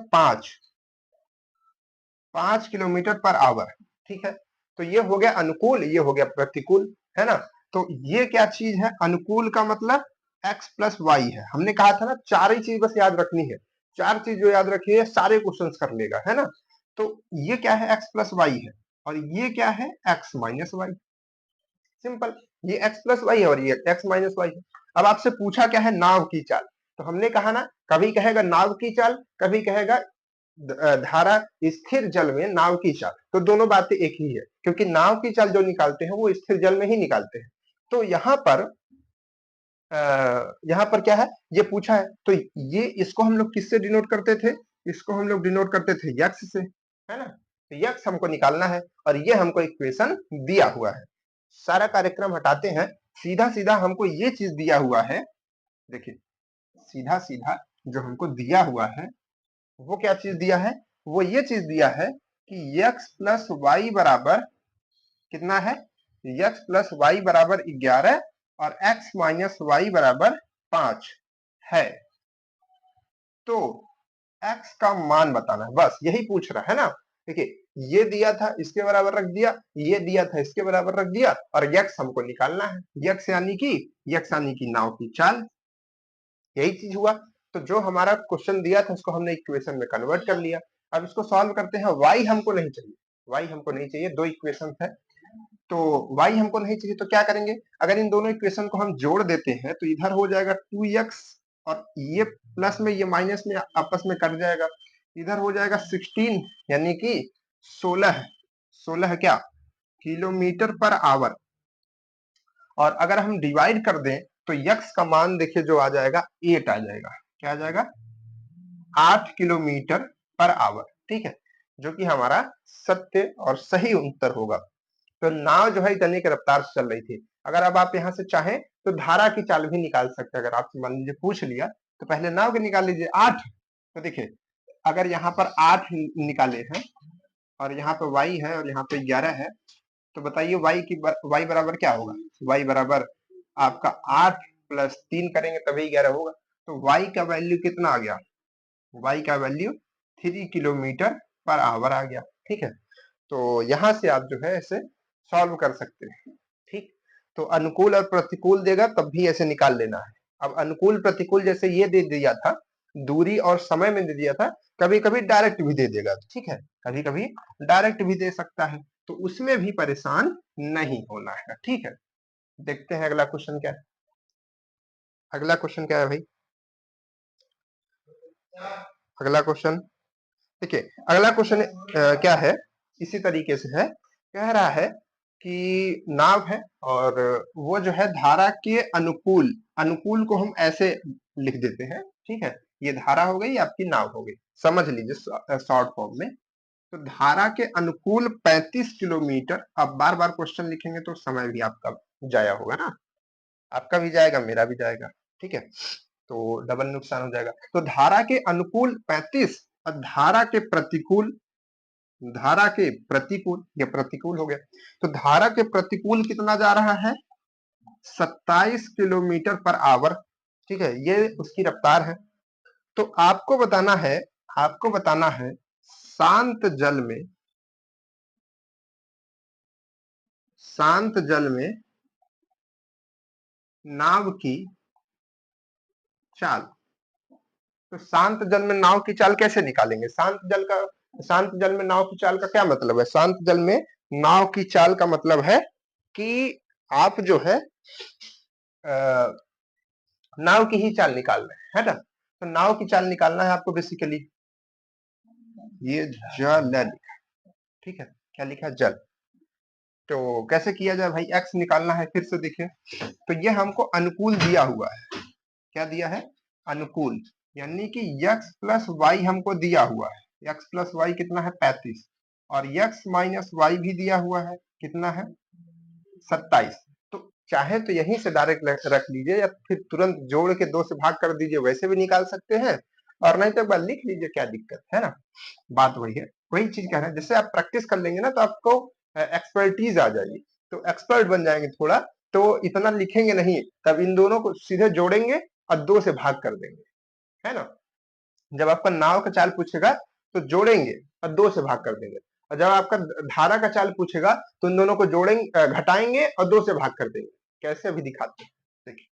5 किलोमीटर पर आवर, ठीक है। तो ये हो गया अनुकूल, ये हो गया प्रतिकूल, है ना। तो ये क्या चीज है, अनुकूल का मतलब x प्लस वाई है, हमने कहा था ना चार ही चीज बस याद रखनी है, चार चीज जो याद रखिए, सारे क्वेश्चंस कर लेगा, है ना। तो ये क्या है, x प्लस वाई है, और ये क्या है, x माइनस वाई। सिंपल, ये x प्लस वाई है और ये x माइनस वाई है। अब आपसे पूछा क्या है, नाव की चाल, तो हमने कहा ना, कभी कहेगा नाव की चाल, कभी कहेगा धारा स्थिर जल में नाव की चाल, तो दोनों बातें एक ही है, क्योंकि नाव की चाल जो निकालते हैं वो स्थिर जल में ही निकालते हैं। तो यहाँ पर क्या है, ये पूछा है, तो ये इसको हम लोग किससे डिनोट करते थे, इसको हम लोग डिनोट करते थे यक्स से, है ना। तो यक्स हमको निकालना है और ये हमको इक्वेशन दिया हुआ है। सारा कार्यक्रम हटाते हैं, सीधा सीधा हमको ये चीज दिया हुआ है। देखिए, सीधा सीधा जो हमको दिया हुआ है वो क्या चीज दिया है, वो ये चीज दिया है कि x प्लस वाई बराबर कितना है, x प्लस वाई बराबर 11 और x माइनस वाई बराबर 5 है। तो x का मान बताना है, बस यही पूछ रहा है ना। देखिए, ये दिया था इसके बराबर रख दिया, ये दिया था इसके बराबर रख दिया, और x हमको निकालना है, x यानी कि नाव की चाल, यही चीज हुआ। तो जो हमारा क्वेश्चन दिया था उसको हमने इक्वेशन में कन्वर्ट कर लिया। अब इसको सॉल्व करते हैं, y हमको नहीं चाहिए, y हमको नहीं चाहिए, दो इक्वेशन है, तो y हमको नहीं चाहिए, तो क्या करेंगे, अगर इन दोनों इक्वेशन को हम जोड़ देते हैं तो इधर हो जाएगा 2x, और ये प्लस में ये माइनस में आपस में कट जाएगा, इधर हो जाएगा 16 यानी कि 16 क्या, किलोमीटर पर आवर। और अगर हम डिवाइड कर दें तो x का मान देखिए जो आ जाएगा 8 आ जाएगा, क्या आ जाएगा, 8 किलोमीटर पर आवर, ठीक है, जो कि हमारा सत्य और सही उत्तर होगा। तो नाव जो है इतने की रफ्तार से चल रही थी। अगर अब आप यहाँ से चाहें तो धारा की चाल भी निकाल सकते हैं, अगर आपसे मान लीजिए पूछ लिया तो पहले नाव की निकाल लीजिए 8। तो देखिए, अगर यहाँ पर 8 निकाले हैं और यहाँ पे y है और यहाँ पे 11 है, तो बताइए y बराबर क्या होगा, y बराबर आपका 8 प्लस 3 करेंगे तभी 11 होगा। तो y का वैल्यू कितना आ गया, y का वैल्यू 3 किलोमीटर पर आवर आ गया, ठीक है। तो यहां से आप जो है ऐसे सॉल्व कर सकते हैं, ठीक। तो अनुकूल और प्रतिकूल देगा तब भी ऐसे निकाल लेना है। अब अनुकूल प्रतिकूल जैसे ये दे दिया था, दूरी और समय में दे दिया था, कभी कभी डायरेक्ट भी दे देगा, ठीक है, कभी कभी डायरेक्ट भी दे सकता है, तो उसमें भी परेशान नहीं होना है, ठीक है। देखते हैं अगला क्वेश्चन क्या है, अगला क्वेश्चन क्या है भाई, अगला क्वेश्चन देखिए, अगला क्वेश्चन क्या है, इसी तरीके से है, कह रहा है कि नाव है और वो जो है धारा के अनुकूल, अनुकूल को हम ऐसे लिख देते हैं, ठीक है, ये धारा हो गई, आपकी नाव हो गई, समझ लीजिए शॉर्ट फॉर्म में। तो धारा के अनुकूल 35 किलोमीटर, अब बार बार क्वेश्चन लिखेंगे तो समय भी आपका जाया होगा ना, आपका भी जाएगा मेरा भी जाएगा, ठीक है, तो डबल नुकसान हो जाएगा। तो धारा के अनुकूल 35 और धारा के प्रतिकूल, ये प्रतिकूल हो गया, तो धारा के प्रतिकूल कितना जा रहा है, 27 किलोमीटर पर आवर, ठीक है, ये उसकी रफ्तार है। तो आपको बताना है शांत जल में नाव की चाल। तो शांत जल में नाव की चाल कैसे निकालेंगे, शांत जल में नाव की चाल का क्या मतलब है, शांत जल में नाव की चाल का मतलब है कि आप जो है नाव की ही चाल निकाल रहे हैं, है ना। तो नाव की चाल निकालना है आपको बेसिकली, ये जल लिखा, ठीक है, क्या लिखा, जल। तो कैसे किया जाए भाई, एक्स निकालना है, फिर से देखिए, तो ये हमको अनुकूल दिया हुआ है, क्या दिया है, अनुकूल, यानी कि x प्लस वाई हमको दिया हुआ है, x प्लस वाई कितना है, 35, और x माइनस वाई भी दिया हुआ है, कितना है, 27। तो चाहे तो यहीं से डायरेक्ट रख लीजिए, या फिर तुरंत जोड़ के 2 से भाग कर दीजिए, वैसे भी निकाल सकते हैं, और नहीं तो एक बार लिख लीजिए, क्या दिक्कत है ना। बात वही है, वही चीज कह रहे हैं, जैसे आप प्रैक्टिस कर लेंगे ना तो आपको एक्सपर्टीज आ जाएगी, तो एक्सपर्ट बन जाएंगे थोड़ा, तो इतना लिखेंगे नहीं, तब इन दोनों को सीधे जोड़ेंगे और 2 से भाग कर देंगे, है ना। जब आपका नाव का चाल पूछेगा तो जोड़ेंगे और 2 से भाग कर देंगे, और जब आपका धारा का चाल पूछेगा तो इन दोनों को जोड़ेंगे, घटाएंगे और 2 से भाग कर देंगे, कैसे अभी दिखाते हैं, देखिए।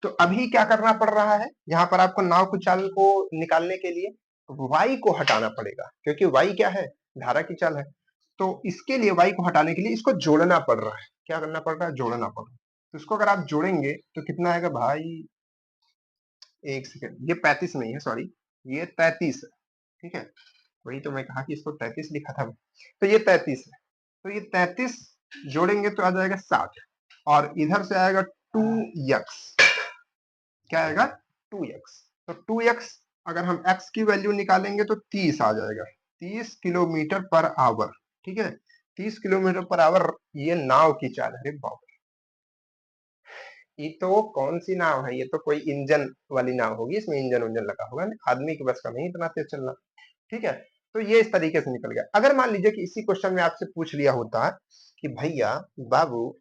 तो अभी क्या करना पड़ रहा है, यहाँ पर आपको नाव की चाल को निकालने के लिए y को हटाना पड़ेगा, क्योंकि y क्या है, धारा की चाल है। तो इसके लिए y को हटाने के लिए इसको जोड़ना पड़ रहा है। क्या करना पड़ रहा है, जोड़ना पड़ रहा है। तो इसको अगर आप जोड़ेंगे तो कितना आएगा भाई, एक सेकेंड, ये 35 नहीं है, सॉरी, ये 33 है। ठीक है, वही तो मैं कहा कि इसको 33 लिखा था, तो ये 33 है। तो ये 33 जोड़ेंगे तो आ जाएगा 60, और इधर से आएगा 2x, क्या आएगा, 2x। तो 2x अगर हम x की वैल्यू निकालेंगे तो 30 आ जाएगा, 30 किलोमीटर पर आवर। ठीक है, 30 किलोमीटर पर आवर ये नाव की चाल है। अरे बाप, ये तो कौन सी नाव है, ये तो कोई इंजन वाली नाव होगी, इसमें इंजन उंजन लगा होगा, आदमी के बस का नहीं इतना तेज चलना। ठीक है, तो ये इस तरीके से निकल गया। अगर मान लीजिए कि इसी क्वेश्चन में आपसे पूछ लिया होता कि भैया बाबू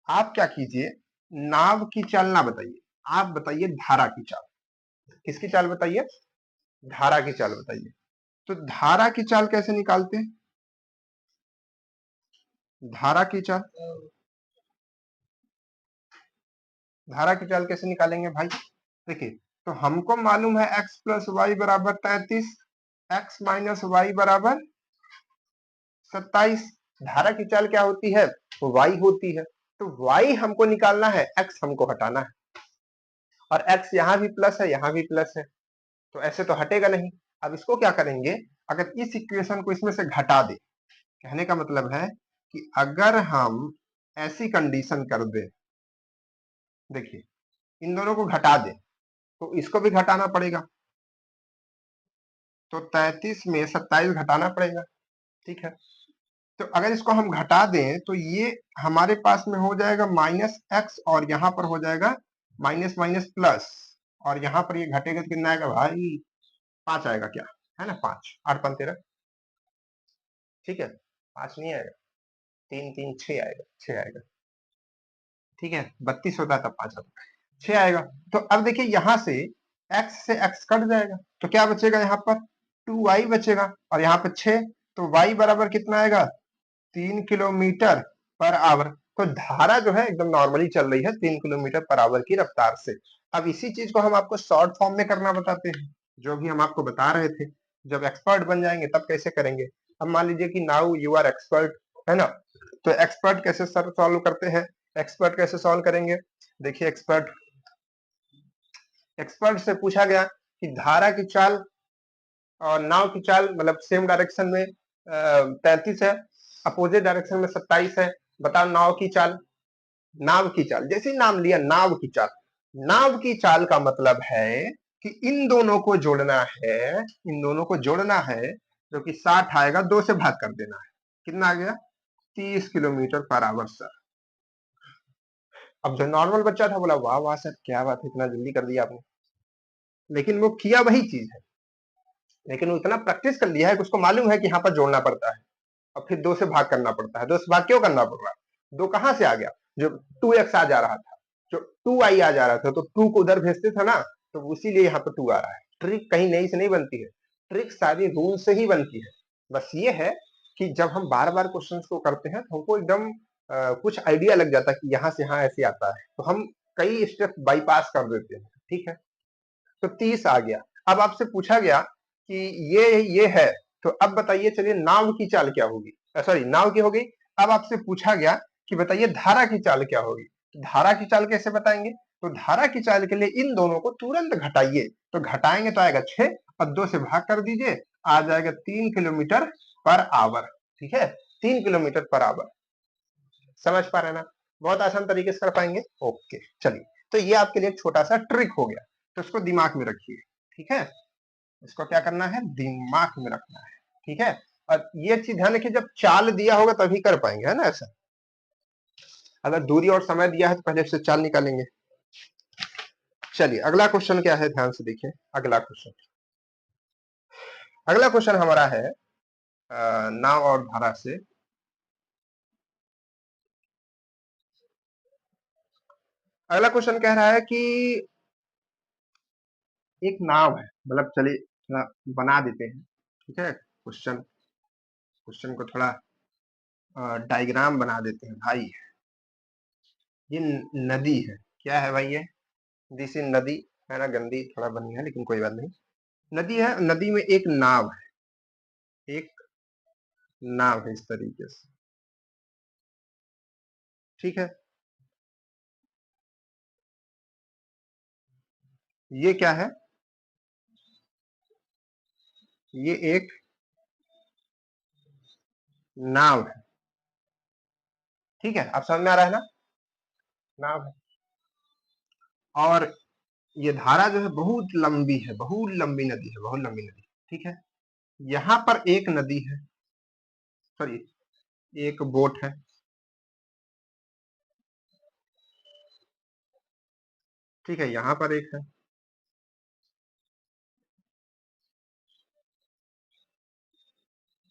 आप क्या कीजिए, नाव की चाल ना बताइए, आप बताइए धारा की चाल। किसकी चाल बताइए, धारा की चाल बताइए। तो धारा की चाल कैसे निकालते हैं, धारा की चाल, धारा की चाल कैसे निकालेंगे भाई, देखिए, तो हमको मालूम है x प्लस वाई बराबर 33, x माइनस वाई बराबर 27। धारा की चाल क्या होती है, y होती है। तो y हमको निकालना है, x हमको हटाना है, और x यहाँ भी प्लस है, यहाँ भी प्लस है, तो ऐसे तो हटेगा नहीं। अब इसको क्या करेंगे, अगर इस इक्वेशन को इसमें से घटा दे, कहने का मतलब है कि अगर हम ऐसी कंडीशन कर दे, देखिए इन दोनों को घटा दे तो इसको भी घटाना पड़ेगा, तो 33 में 27 घटाना पड़ेगा। ठीक है, तो अगर इसको हम घटा दें तो ये हमारे पास में हो जाएगा माइनस एक्स, और यहाँ पर हो जाएगा माइनस माइनस प्लस, और यहाँ पर ये घटेगा तो कितना आएगा भाई, 5 आएगा, क्या है ना, 5, 8 5 13। ठीक है, 5 नहीं आएगा, 3 3 6 आएगा, 6 आएगा। ठीक है, 32 होता तब 5 आता, 6 आएगा। तो अब देखिए यहाँ से x से x कट जाएगा, तो क्या बचेगा, यहाँ पर 2y बचेगा, और यहाँ पर 6, तो y बराबर कितना आएगा, 3 किलोमीटर पर आवर। तो धारा जो है एकदम नॉर्मली चल रही है 3 किलोमीटर पर आवर की रफ्तार से। अब इसी चीज को हम आपको शॉर्ट फॉर्म में करना बताते हैं, जो भी हम आपको बता रहे थे। जब एक्सपर्ट बन जाएंगे तब कैसे करेंगे। अब मान लीजिए कि नाउ यू आर एक्सपर्ट, है ना, तो एक्सपर्ट कैसे सर सॉल्व करते हैं, एक्सपर्ट कैसे सॉल्व करेंगे, देखिए एक्सपर्ट, एक्सपर्ट से पूछा गया कि धारा की चाल और नाव की चाल, मतलब सेम डायरेक्शन में 33 है, अपोजिट डायरेक्शन में 27 है, बताओ नाव की चाल। नाव की चाल, जैसे ही नाम लिया नाव की चाल, नाव की चाल का मतलब है कि इन दोनों को जोड़ना है, इन दोनों को जोड़ना है, जो कि 60 आएगा, 2 से भाग कर देना है, कितना आ गया, 30 किलोमीटर पर आवर सर। अब जो नॉर्मल बच्चा था बोला वाह वाह सर क्या बात है, इतना जल्दी कर दिया आपने, लेकिन वो किया वही चीज है, लेकिन वो इतना प्रैक्टिस कर लिया है कि उसको मालूम है कि यहाँ पर जोड़ना पड़ता है, और फिर 2 से भाग करना पड़ता है। 2 से भाग क्यों करना पड़ रहा है, 2 कहां से आ गया, जो 2x आ जा रहा था, जो 2y आ जा रहा था, तो 2 को उधर भेजते थे ना, तो इसीलिए यहाँ पर 2 आ रहा है। ट्रिक कहीं नई से नहीं बनती है, ट्रिक सारी रूल से ही बनती है। बस ये है कि जब हम बार बार क्वेश्चन को करते हैं तो हमको एकदम कुछ आइडिया लग जाता है कि यहाँ से यहाँ ऐसे आता है, तो हम कई स्टेप बाईपास कर देते हैं। ठीक है, तो 30 आ गया। अब आपसे पूछा गया कि ये है, तो अब बताइए, चलिए नाव की चाल क्या होगी, सॉरी नाव की हो गई। अब आपसे पूछा गया कि बताइए धारा की चाल क्या होगी। धारा की चाल कैसे बताएंगे, तो धारा की चाल के लिए इन दोनों को तुरंत घटाइए, तो घटाएंगे तो आएगा 6, और 2 से भाग कर दीजिए, आ जाएगा 3 किलोमीटर पर आवर। ठीक है, 3 किलोमीटर पर आवर, समझ पा रहे हैं ना, बहुत आसान तरीके से कर पाएंगे। ओके चलिए, तो ये आपके लिए एक छोटा सा ट्रिक हो गया, तो इसको दिमाग में रखिए। ठीक है, इसको क्या करना है, दिमाग में रखना है। ठीक है, और ये चीज ध्यान रखिए, जब चाल दिया होगा तभी कर पाएंगे, है ना, ऐसा। अगर दूरी और समय दिया है तो पहले से चाल निकालेंगे। चलिए अगला क्वेश्चन क्या है, ध्यान से देखिए। अगला क्वेश्चन, अगला क्वेश्चन हमारा है नाव और धारा से। अगला क्वेश्चन कह रहा है कि एक नाव है, मतलब चलिए थोड़ा बना देते हैं। ठीक है, क्वेश्चन, क्वेश्चन को थोड़ा डायग्राम बना देते हैं भाई। ये नदी है, क्या है भाई, ये दिस इज नदी है ना, गंदी थोड़ा बनी है लेकिन कोई बात नहीं। नदी है, नदी में एक नाव है, एक नाव है इस तरीके से, ठीक है। ये क्या है, ये एक नाव है, ठीक है। आप समझ में आ रहा है ना, नाव है। और ये धारा जो है बहुत लंबी है, बहुत लंबी नदी है, बहुत लंबी नदी, ठीक है। यहाँ पर एक नदी है, सॉरी एक बोट है, ठीक है। यहाँ पर एक है,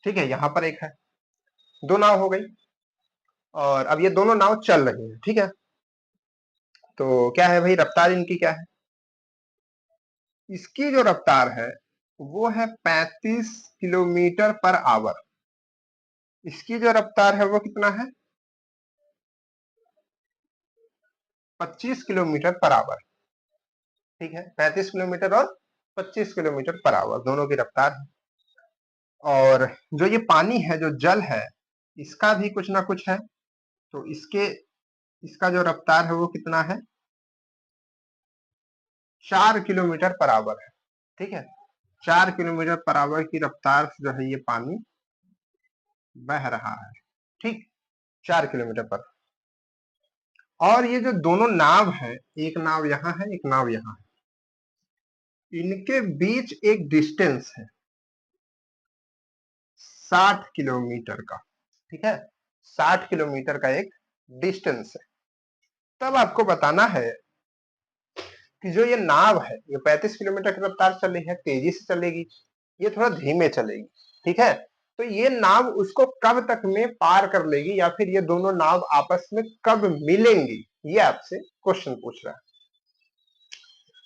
ठीक है। यहाँ पर एक है, दो नाव हो गई। और अब ये दोनों नाव चल रही है, ठीक है। तो क्या है भाई, रफ्तार इनकी क्या है, इसकी जो रफ्तार है वो है 35 किलोमीटर पर आवर। इसकी जो रफ्तार है वो कितना है, 25 किलोमीटर पर आवर, ठीक है। 35 किलोमीटर और 25 किलोमीटर पर आवर दोनों की रफ्तार है। और जो ये पानी है, जो जल है, इसका भी कुछ ना कुछ है। तो इसका जो रफ्तार है वो कितना है, 4 किलोमीटर पर आवर है, ठीक है। 4 किलोमीटर पर आवर की रफ्तार से जो है ये पानी बह रहा है, ठीक। 4 किलोमीटर पर। और ये जो दोनों नाव है, एक नाव यहाँ है, एक नाव यहाँ है, इनके बीच एक डिस्टेंस है 60 किलोमीटर का, ठीक है। 60 किलोमीटर का एक डिस्टेंस है। तब आपको बताना है कि जो ये नाव है, ये 35 किलोमीटर की रफ्तार चल रही है, तेजी से चलेगी, ये थोड़ा धीमे चलेगी, ठीक है। तो ये नाव उसको कब तक में पार कर लेगी, या फिर ये दोनों नाव आपस में कब मिलेंगी, ये आपसे क्वेश्चन पूछ रहा है।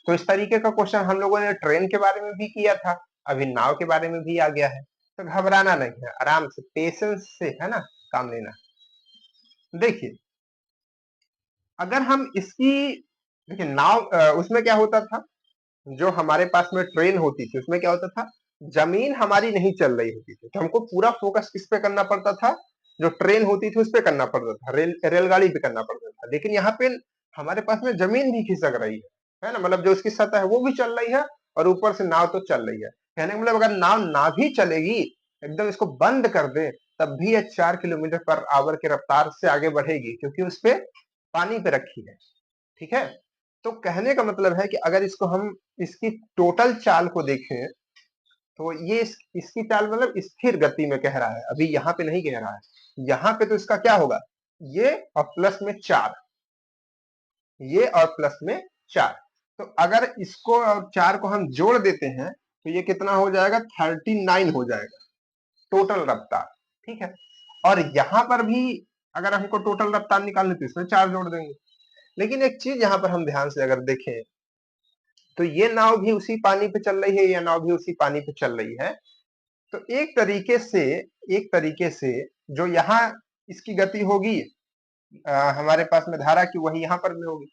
तो इस तरीके का क्वेश्चन हम लोगों ने ट्रेन के बारे में भी किया था, अभी नाव के बारे में भी आ गया है। तो घबराना नहीं है, आराम से पेशेंस से है ना काम लेना। देखिए, अगर हम इसकी, देखिए नाव उसमें क्या होता था, जो हमारे पास में ट्रेन होती थी उसमें क्या होता था, जमीन हमारी नहीं चल रही होती थी, तो हमको पूरा फोकस किस पे करना पड़ता था, जो ट्रेन होती थी उस पे करना पड़ता था, रेलगाड़ी पे करना पड़ता था। लेकिन यहाँ पे हमारे पास में जमीन भी खिसक रही है ना, मतलब जो उसकी सतह है वो भी चल रही है, और ऊपर से नाव तो चल रही है। कहने का मतलब अगर नाव ना भी चलेगी, एकदम इसको बंद कर दे, तब भी ये 4 किलोमीटर पर आवर की रफ्तार से आगे बढ़ेगी, क्योंकि उस पे पानी पे रखी है, ठीक है। तो कहने का मतलब है कि अगर इसको हम, इसकी टोटल चाल को देखें, तो ये इसकी चाल मतलब स्थिर गति में कह रहा है, अभी यहाँ पे नहीं कह रहा है। यहाँ पे तो इसका क्या होगा, ये और प्लस में 4, ये और प्लस में 4। तो अगर इसको और 4 को हम जोड़ देते हैं तो ये कितना हो जाएगा, 39 हो जाएगा टोटल रफ्तार, ठीक है। और यहाँ पर भी अगर हमको टोटल रफ्तार निकालनी तो इसमें 4 जोड़ देंगे। लेकिन एक चीज यहाँ पर हम ध्यान से अगर देखें, तो ये नाव भी उसी पानी पे चल रही है, ये नाव भी उसी पानी पे चल रही है। तो एक तरीके से जो यहाँ इसकी गति होगी हमारे पास में धारा की, वही यहाँ पर भी होगी।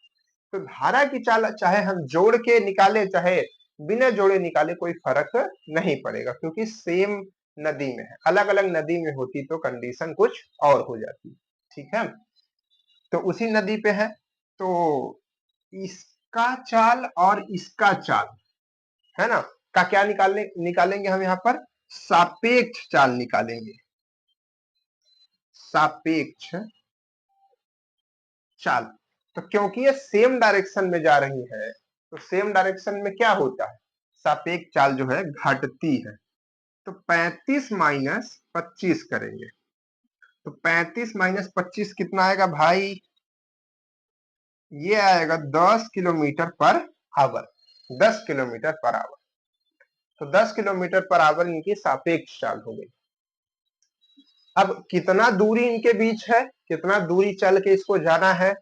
तो धारा की चाल चाहे हम जोड़ के निकाले चाहे बिना जोड़े निकाले, कोई फर्क नहीं पड़ेगा, क्योंकि सेम नदी में है। अलग अलग नदी में होती तो कंडीशन कुछ और हो जाती, ठीक है। तो उसी नदी पे है, तो इसका चाल और इसका चाल है ना, का क्या निकालेंगे हम यहाँ पर, सापेक्ष चाल निकालेंगे, सापेक्ष चाल। तो क्योंकि ये सेम डायरेक्शन में जा रही है, तो सेम डायरेक्शन में क्या होता है, सापेक्ष चाल जो है घटती है। तो 35 माइनस 25 करेंगे, तो 35 माइनस 25 कितना आएगा भाई, ये आएगा 10 kilometre per our, 10 kilometre per our. तो 10 किलोमीटर पर आवर इनकी सापेक्ष चाल हो गई। अब कितना दूरी इनके बीच है, कितना दूरी चल के इसको जाना है,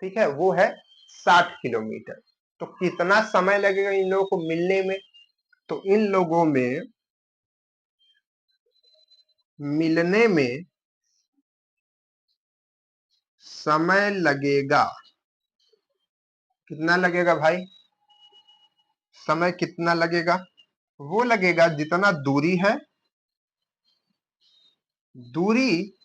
ठीक है, वो है 60 किलोमीटर। तो कितना समय लगेगा इन लोगों को मिलने में, तो इन लोगों में मिलने में समय लगेगा कितना लगेगा भाई? समय कितना लगेगा? वो लगेगा जितना दूरी है, दूरी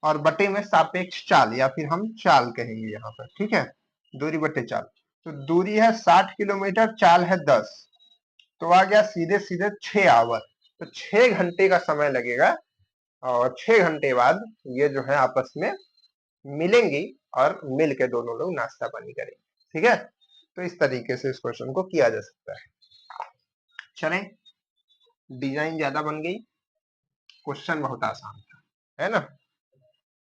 और बटे में सापेक्ष चाल, या फिर हम चाल कहेंगे यहाँ पर, ठीक है, दूरी बटे चाल। तो दूरी है 60 किलोमीटर, चाल है 10, तो आ गया सीधे सीधे 6 आवर। तो 6 घंटे का समय लगेगा, और 6 घंटे बाद ये जो है आपस में मिलेंगी और मिल के दोनों लोग नाश्ता पानी करेंगे, ठीक है। तो इस तरीके से इस क्वेश्चन को किया जा सकता है। चलें, डिजाइन ज्यादा बन गई, क्वेश्चन बहुत आसान था, है ना।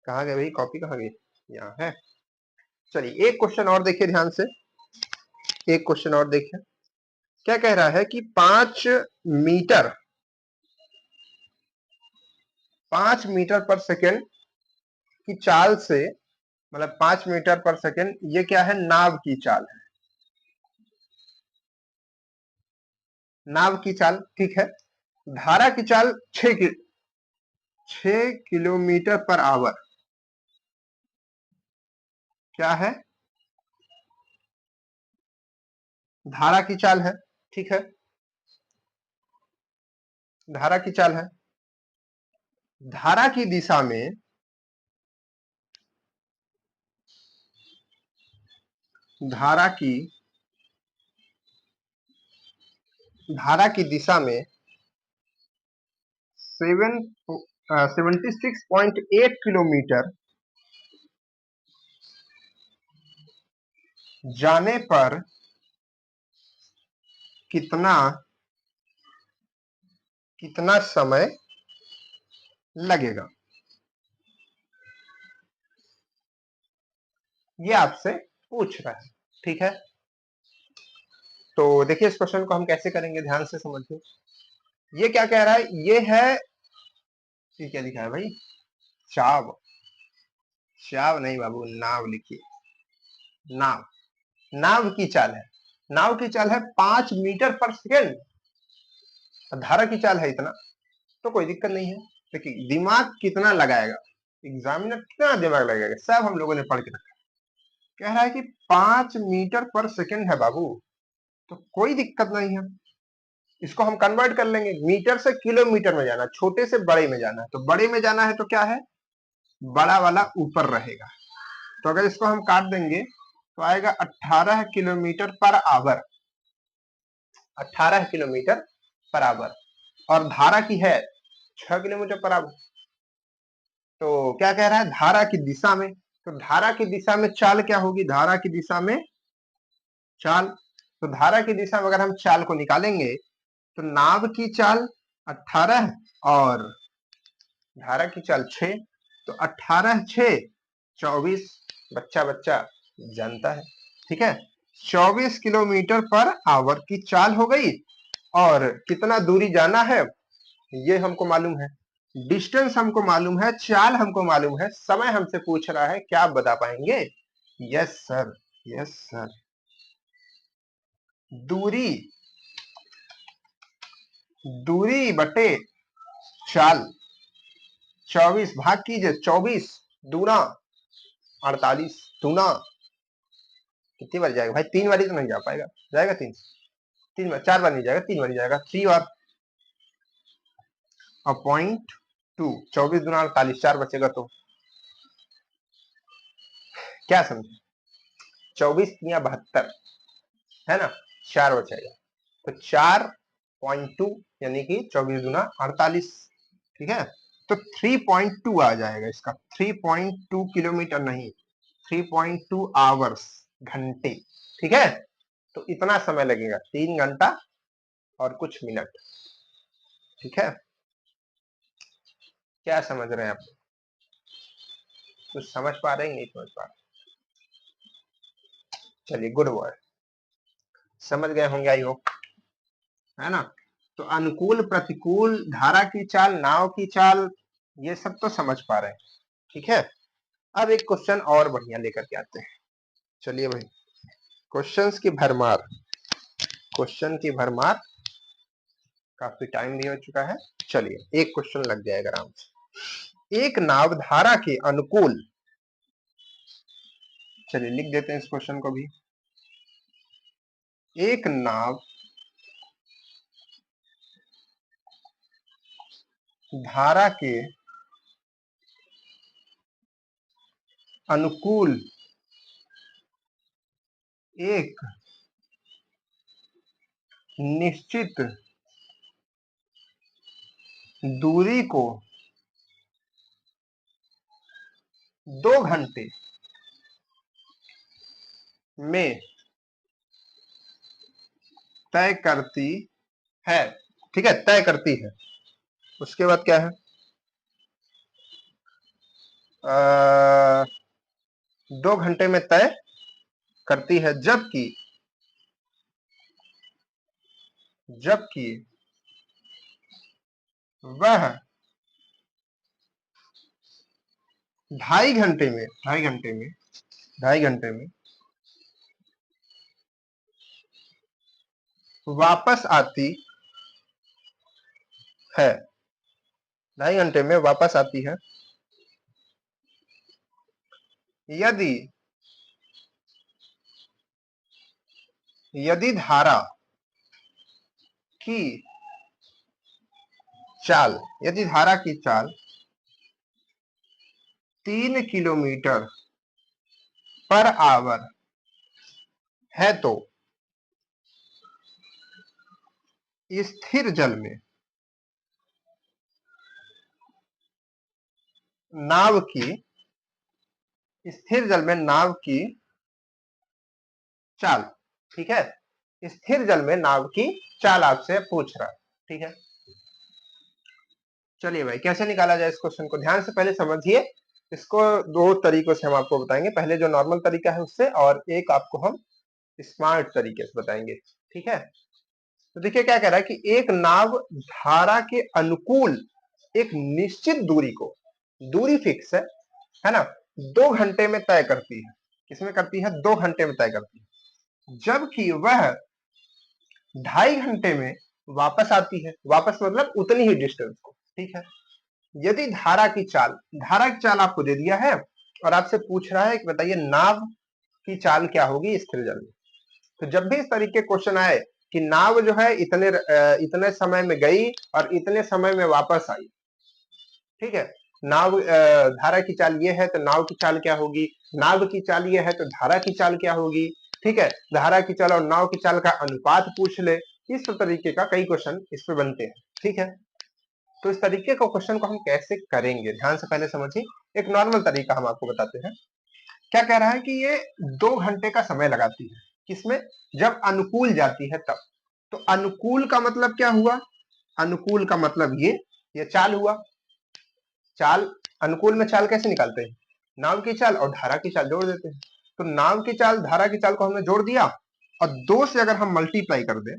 कहाँ गए भाई, कॉपी कहाँ गई? यहाँ है। चलिए एक क्वेश्चन और देखिए ध्यान से, एक क्वेश्चन और देखिए। क्या कह रहा है कि 5 मीटर पर सेकेंड की चाल से, मतलब 5 मीटर पर सेकेंड, ये क्या है? नाव की चाल है, नाव की चाल, ठीक है। धारा की चाल 6 किलोमीटर पर आवर, क्या है? धारा की चाल है, ठीक है, धारा की चाल है। धारा की दिशा में, धारा की धारा की दिशा में 76.8 किलोमीटर जाने पर कितना कितना समय लगेगा, ये आपसे पूछ रहा है, ठीक है। तो देखिए इस क्वेश्चन को हम कैसे करेंगे, ध्यान से समझिए। ये क्या कह रहा है? ये है, ये क्या लिखा है भाई? चाव, चाव नहीं बाबू, नाव लिखिए, नाव। नाव की चाल है, नाव की चाल है 5 मीटर पर सेकेंड, धारा की चाल है इतना, तो कोई दिक्कत नहीं है। देखिए दिमाग कितना लगाएगा एग्जामिनर, कितना दिमाग लगाएगा, सब हम लोगों ने पढ़ के रखा। कह रहा है कि 5 मीटर पर सेकेंड है बाबू, तो कोई दिक्कत नहीं है, इसको हम कन्वर्ट कर लेंगे। मीटर से किलोमीटर में जाना, छोटे से बड़े में जाना है, तो बड़े में जाना है तो क्या है? बड़ा वाला ऊपर रहेगा। तो अगर इसको हम काट देंगे तो आएगा 18 kilometre per our, 18 kilometre per our, और धारा की है 6 किलोमीटर पर आवर। तो क्या कह रहा है? धारा की दिशा में, तो धारा की दिशा में चाल क्या होगी? धारा की दिशा में चाल, तो धारा की दिशा में अगर हम चाल को निकालेंगे तो नाव की चाल 18 और धारा की चाल 6, तो 18 6 24, बच्चा बच्चा जानता है, ठीक है। 24 किलोमीटर पर आवर की चाल हो गई, और कितना दूरी जाना है ये हमको मालूम है, डिस्टेंस हमको मालूम है, चाल हमको मालूम है, समय हमसे पूछ रहा है, क्या आप बता पाएंगे? Yes sir, yes sir. दूरी, दूरी बटे चाल, 24 भाग कीजिए, 24 दूना 48, दूना कितनी बार जाएगा भाई? 3 बारी तो नहीं जा पाएगा, जाएगा 3, 3 बार, 4 बार नहीं जाएगा, 3 बार जाएगा, 3 बार, और 0.2, 24 दूना 48, 4 बचेगा, तो क्या समझे? 24 या 72, है ना, 4 बचेगा, तो 4.2 यानी कि 24 दूना 48, ठीक है। तो 3.2 आ जाएगा इसका, 3.2 किलोमीटर नहीं, 3.2 आवर्स, घंटे, ठीक है। तो इतना समय लगेगा, 3 घंटा और कुछ मिनट, ठीक है। क्या समझ रहे हैं आप? कुछ समझ पा रहे हैं, नहीं समझ पा रहे? चलिए गुड बॉय, समझ गए होंगे आई होप, है ना। तो अनुकूल प्रतिकूल, धारा की चाल, नाव की चाल, ये सब तो समझ पा रहे हैं, ठीक है। अब एक क्वेश्चन और बढ़िया लेकर के आते हैं, चलिए भाई, क्वेश्चंस की भरमार, क्वेश्चन की भरमार, काफी टाइम भी हो चुका है, चलिए एक क्वेश्चन लग जाएगा आराम से। एक नाव धारा के अनुकूल चलिए लिख देते हैं इस क्वेश्चन को भी। एक नाव धारा के अनुकूल एक निश्चित दूरी को 2 घंटे में तय करती है। ठीक है, तय करती है। उसके बाद क्या है, 2 घंटे में तय करती है, जबकि वह 2.5 घंटे में वापस आती है। 2.5 घंटे में वापस आती है यदि धारा की चाल 3 किलोमीटर/आवर है तो स्थिर जल में नाव की चाल, ठीक है, स्थिर जल में नाव की चाल आपसे पूछ रहा है। ठीक है, चलिए भाई कैसे निकाला जाए इस क्वेश्चन को, ध्यान से पहले समझिए। इसको 2 तरीकों से हम आपको बताएंगे, पहले जो नॉर्मल तरीका है उससे, और एक आपको हम स्मार्ट तरीके से बताएंगे। ठीक है, तो देखिए क्या कह रहा है कि एक नाव धारा के अनुकूल एक निश्चित दूरी को, दूरी फिक्स है ना, 2 घंटे में तय करती है। किसमें करती है? 2 घंटे में तय करती है, जबकि वह 2.5 घंटे में वापस आती है। वापस मतलब उतनी ही डिस्टेंस को। ठीक है, यदि धारा की चाल आपको दे दिया है और आपसे पूछ रहा है कि बताइए नाव की चाल क्या होगी स्थिर जल में। तो जब भी इस तरीके क्वेश्चन आए कि नाव जो है इतने समय में गई और इतने समय में वापस आई, ठीक है, नाव धारा की चाल ये है तो नाव की चाल क्या होगी, नाव की चाल ये है तो धारा की चाल क्या होगी। ठीक है, धारा की चाल और नाव की चाल का अनुपात पूछ ले। इस तरीके का कई क्वेश्चन इस पे बनते हैं। ठीक है, तो इस तरीके का क्वेश्चन को हम कैसे करेंगे, ध्यान से पहले समझिए। एक नॉर्मल तरीका हम आपको बताते हैं। क्या कह रहा है कि ये 2 घंटे का समय लगाती है, किसमें? जब अनुकूल जाती है तब। तो अनुकूल का मतलब क्या हुआ? अनुकूल का मतलब ये चाल हुआ। चाल, अनुकूल में चाल कैसे निकालते हैं? नाव की चाल और धारा की चाल जोड़ देते हैं। तो नाव की चाल धारा की चाल को हमने जोड़ दिया और 2 से अगर हम मल्टीप्लाई कर दें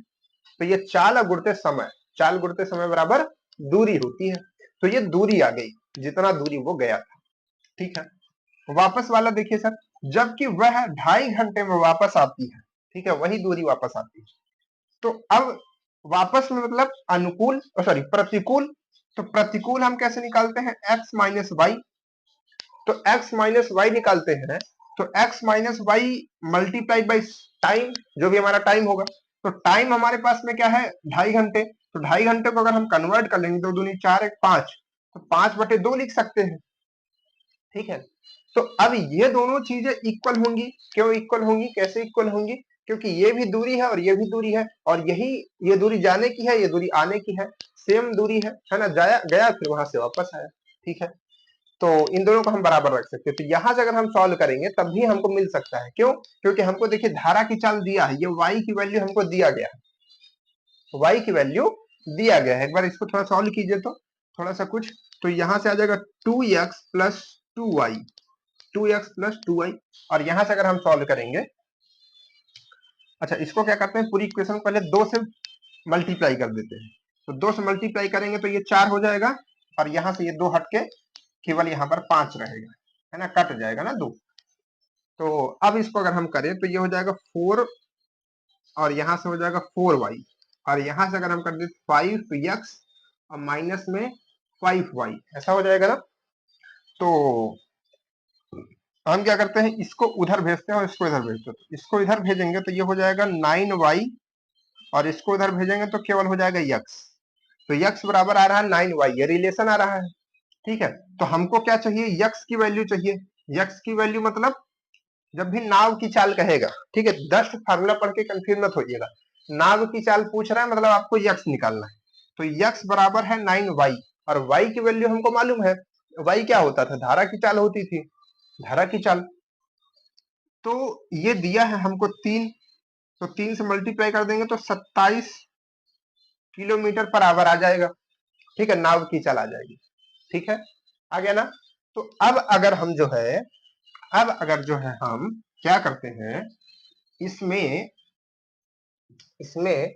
तो ये चाल गुणते समय बराबर दूरी होती है। तो ये दूरी आ गई, जितना दूरी वो गया था। ठीक है, वापस वाला देखिए सर, जबकि वह 2.5 घंटे में वापस आती है। ठीक है, वही दूरी वापस आती है। तो अब वापस में मतलब अनुकूल, सॉरी प्रतिकूल। तो प्रतिकूल हम कैसे निकालते हैं? x minus Y. तो x माइनस वाई निकालते हैं तो x minus Y multiplied by time, जो भी हमारा टाइम होगा। तो टाइम हमारे पास में क्या है? 2.5 घंटे। तो 2.5 घंटे को अगर हम कन्वर्ट कर लेंगे, 2 दूनी 4 1 5, तो 5/2 लिख सकते हैं। ठीक है, तो अब ये दोनों चीजें इक्वल होंगी। क्यों इक्वल होंगी? कैसे इक्वल होंगी? क्योंकि ये भी दूरी है और ये भी दूरी है, और यही ये दूरी जाने की है, ये दूरी आने की है, सेम दूरी है ना, जाया गया फिर वहां से वापस आया। ठीक है, तो इन दोनों को हम बराबर रख सकते हैं। तो यहां से अगर हम सॉल्व करेंगे तब भी हमको मिल सकता है। क्यों? क्योंकि हमको देखिए धारा की चाल दिया है, ये y की वैल्यू हमको दिया गया है, y की वैल्यू दिया गया है। एक बार इसको थोड़ा सॉल्व कीजिए तो थोड़ा सा कुछ, तो यहां से आ जाएगा 2x plus 2y, 2x plus 2y। और यहां से अगर हम सॉल्व करेंगे, अच्छा इसको क्या करते हैं, पूरी इक्वेशन को पहले 2 से मल्टीप्लाई कर देते हैं। तो 2 से मल्टीप्लाई करेंगे तो ये 4 हो जाएगा, और यहां से ये 2 हट के केवल यहाँ पर 5 रहेगा, है ना, कट जाएगा ना 2। तो अब इसको अगर हम करें तो ये हो जाएगा 4, और यहां से हो जाएगा 4y, और यहां से अगर हम कर दें 5x और माइनस में 5y, ऐसा हो जाएगा ना। तो हम क्या करते हैं, इसको उधर भेजते हैं और इसको इधर भेजते हैं। तो इसको इधर भेजेंगे तो ये हो जाएगा 9y, और इसको इधर भेजेंगे तो केवल हो जाएगा x। तो x बराबर आ रहा है 9y, ये रिलेशन आ रहा है। ठीक है, तो हमको क्या चाहिए, x की वैल्यू चाहिए। x की वैल्यू मतलब जब भी नाव की चाल कहेगा, ठीक है, जस्ट फार्मूला पढ़ के कंफ्यूज मत होइएगा। नाव की चाल पूछ रहा है मतलब आपको x निकालना है। तो x बराबर है 9y, और y की वैल्यू हमको मालूम है। y क्या होता था, धारा की चाल होती थी, धारा की चाल। तो ये दिया है हमको 3, तो 3 से मल्टीप्लाई कर देंगे तो 27 किलोमीटर पर आवर आ जाएगा। ठीक है, नाव की चाल आ जाएगी। ठीक है, आ गया ना। तो अब अगर हम जो है, अब अगर जो है हम क्या करते हैं, इसमें इसमें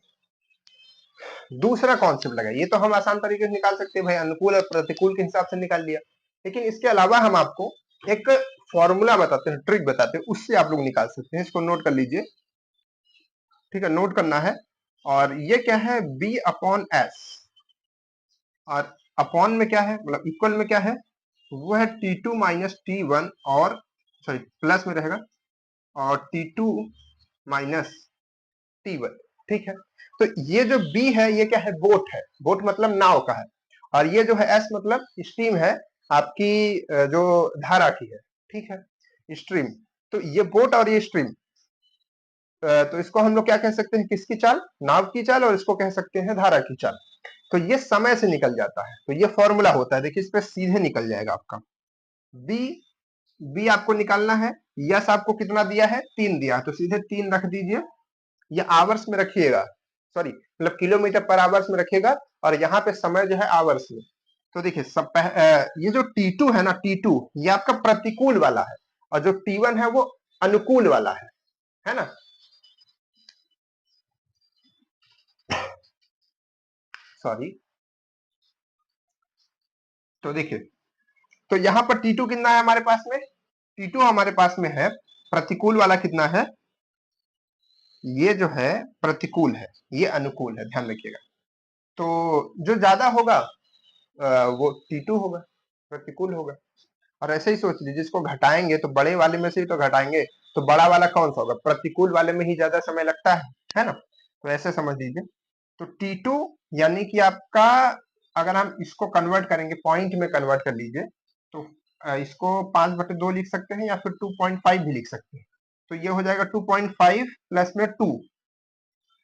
दूसरा कॉन्सेप्ट लगा। ये तो हम आसान तरीके से निकाल सकते हैं भाई, अनुकूल और प्रतिकूल के हिसाब से निकाल लिया। लेकिन इसके अलावा हम आपको एक फॉर्मूला बताते हैं, ट्रिक बताते हैं, उससे आप लोग निकाल सकते हैं। इसको नोट कर लीजिए। ठीक है, नोट करना है। और ये क्या है, b अपॉन एस, और अपॉन में क्या है, मतलब इक्वल में क्या है, वो है T2 माइनस T1, और सॉरी प्लस में रहेगा, और T2 माइनस T1। ठीक है, तो ये जो B है ये क्या है, बोट है। बोट मतलब नाव का है। और ये जो है S मतलब स्ट्रीम है, आपकी जो धारा की है। ठीक है, स्ट्रीम। तो ये बोट और ये स्ट्रीम, तो इसको हम लोग क्या कह सकते हैं, किसकी चाल, नाव की चाल, और इसको कह सकते हैं धारा की चाल। तो ये समय से निकल जाता है। तो ये फॉर्मूला होता है, देखिए इस पे सीधे निकल जाएगा आपका। बी आपको निकालना है। यस आपको कितना दिया है, 3 दिया है, तो सीधे 3 रख दीजिए। ये आवर्स में रखिएगा, सॉरी मतलब किलोमीटर पर आवर्स में रखिएगा, और यहाँ पे समय जो है आवर्स में। तो देखिए ये जो T2 है ना, T2 ये आपका प्रतिकूल वाला है, और जो T1 है वो अनुकूल वाला है ना। सॉरी, तो देखिए, तो यहाँ पर T2 कितना है हमारे पास में, T2 हमारे पास में है, प्रतिकूल वाला कितना है, ये जो है प्रतिकूल है, ये अनुकूल है, ध्यान रखिएगा। तो जो ज्यादा होगा वो T2 होगा, प्रतिकूल होगा। और ऐसे ही सोच लीजिए, इसको घटाएंगे तो बड़े वाले में से ही तो घटाएंगे, तो बड़ा वाला कौन सा होगा, प्रतिकूल वाले में ही ज्यादा समय लगता है ना। तो ऐसे समझ लीजिए। तो T2 यानी कि आपका, अगर हम इसको कन्वर्ट करेंगे, पॉइंट में कन्वर्ट कर लीजिए, तो इसको 5/2 लिख सकते हैं, या फिर 2.5 भी लिख सकते हैं। तो ये हो जाएगा 2.5 प्लस में 2,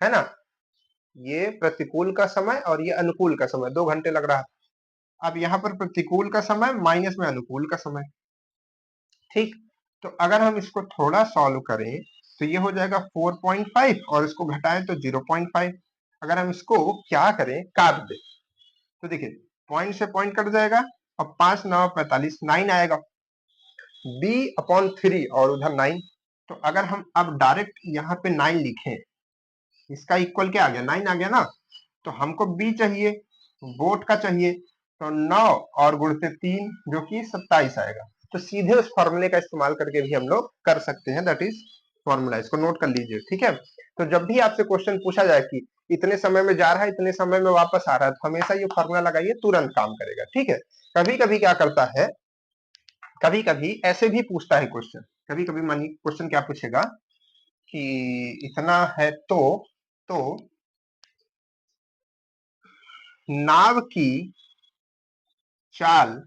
है ना। ये प्रतिकूल का समय और ये अनुकूल का समय, 2 घंटे लग रहा है। अब यहाँ पर प्रतिकूल का समय माइनस में अनुकूल का समय। ठीक, तो अगर हम इसको थोड़ा सॉल्व करें तो ये हो जाएगा 4.5, और इसको घटाएं तो 0.5। अगर हम इसको क्या करें, काट दें, तो देखिए पॉइंट से पॉइंट कट जाएगा, और 5 9 45, 9 आएगा, b/3 और उधर 9। तो अगर हम अब डायरेक्ट यहाँ पे 9 लिखें, इसका इक्वल क्या आ गया, 9 आ गया ना। तो हमको b चाहिए, बोट का चाहिए, तो 9 और गुणते 3 जो कि 27 आएगा। तो सीधे उस फॉर्मूले का इस्तेमाल करके भी हम लोग कर सकते हैं, दैट इज फॉर्मूला। इसको नोट कर लीजिए। ठीक है, तो जब भी आपसे क्वेश्चन पूछा जाए कि इतने समय में जा रहा है, इतने समय में वापस आ रहा है, तो हमेशा ये फॉर्मूला लगाइए, तुरंत काम करेगा। ठीक है, कभी कभी क्या करता है, कभी कभी ऐसे भी पूछता है क्वेश्चन। कभी कभी मानिए क्वेश्चन क्या पूछेगा कि इतना है, तो नाव की चाल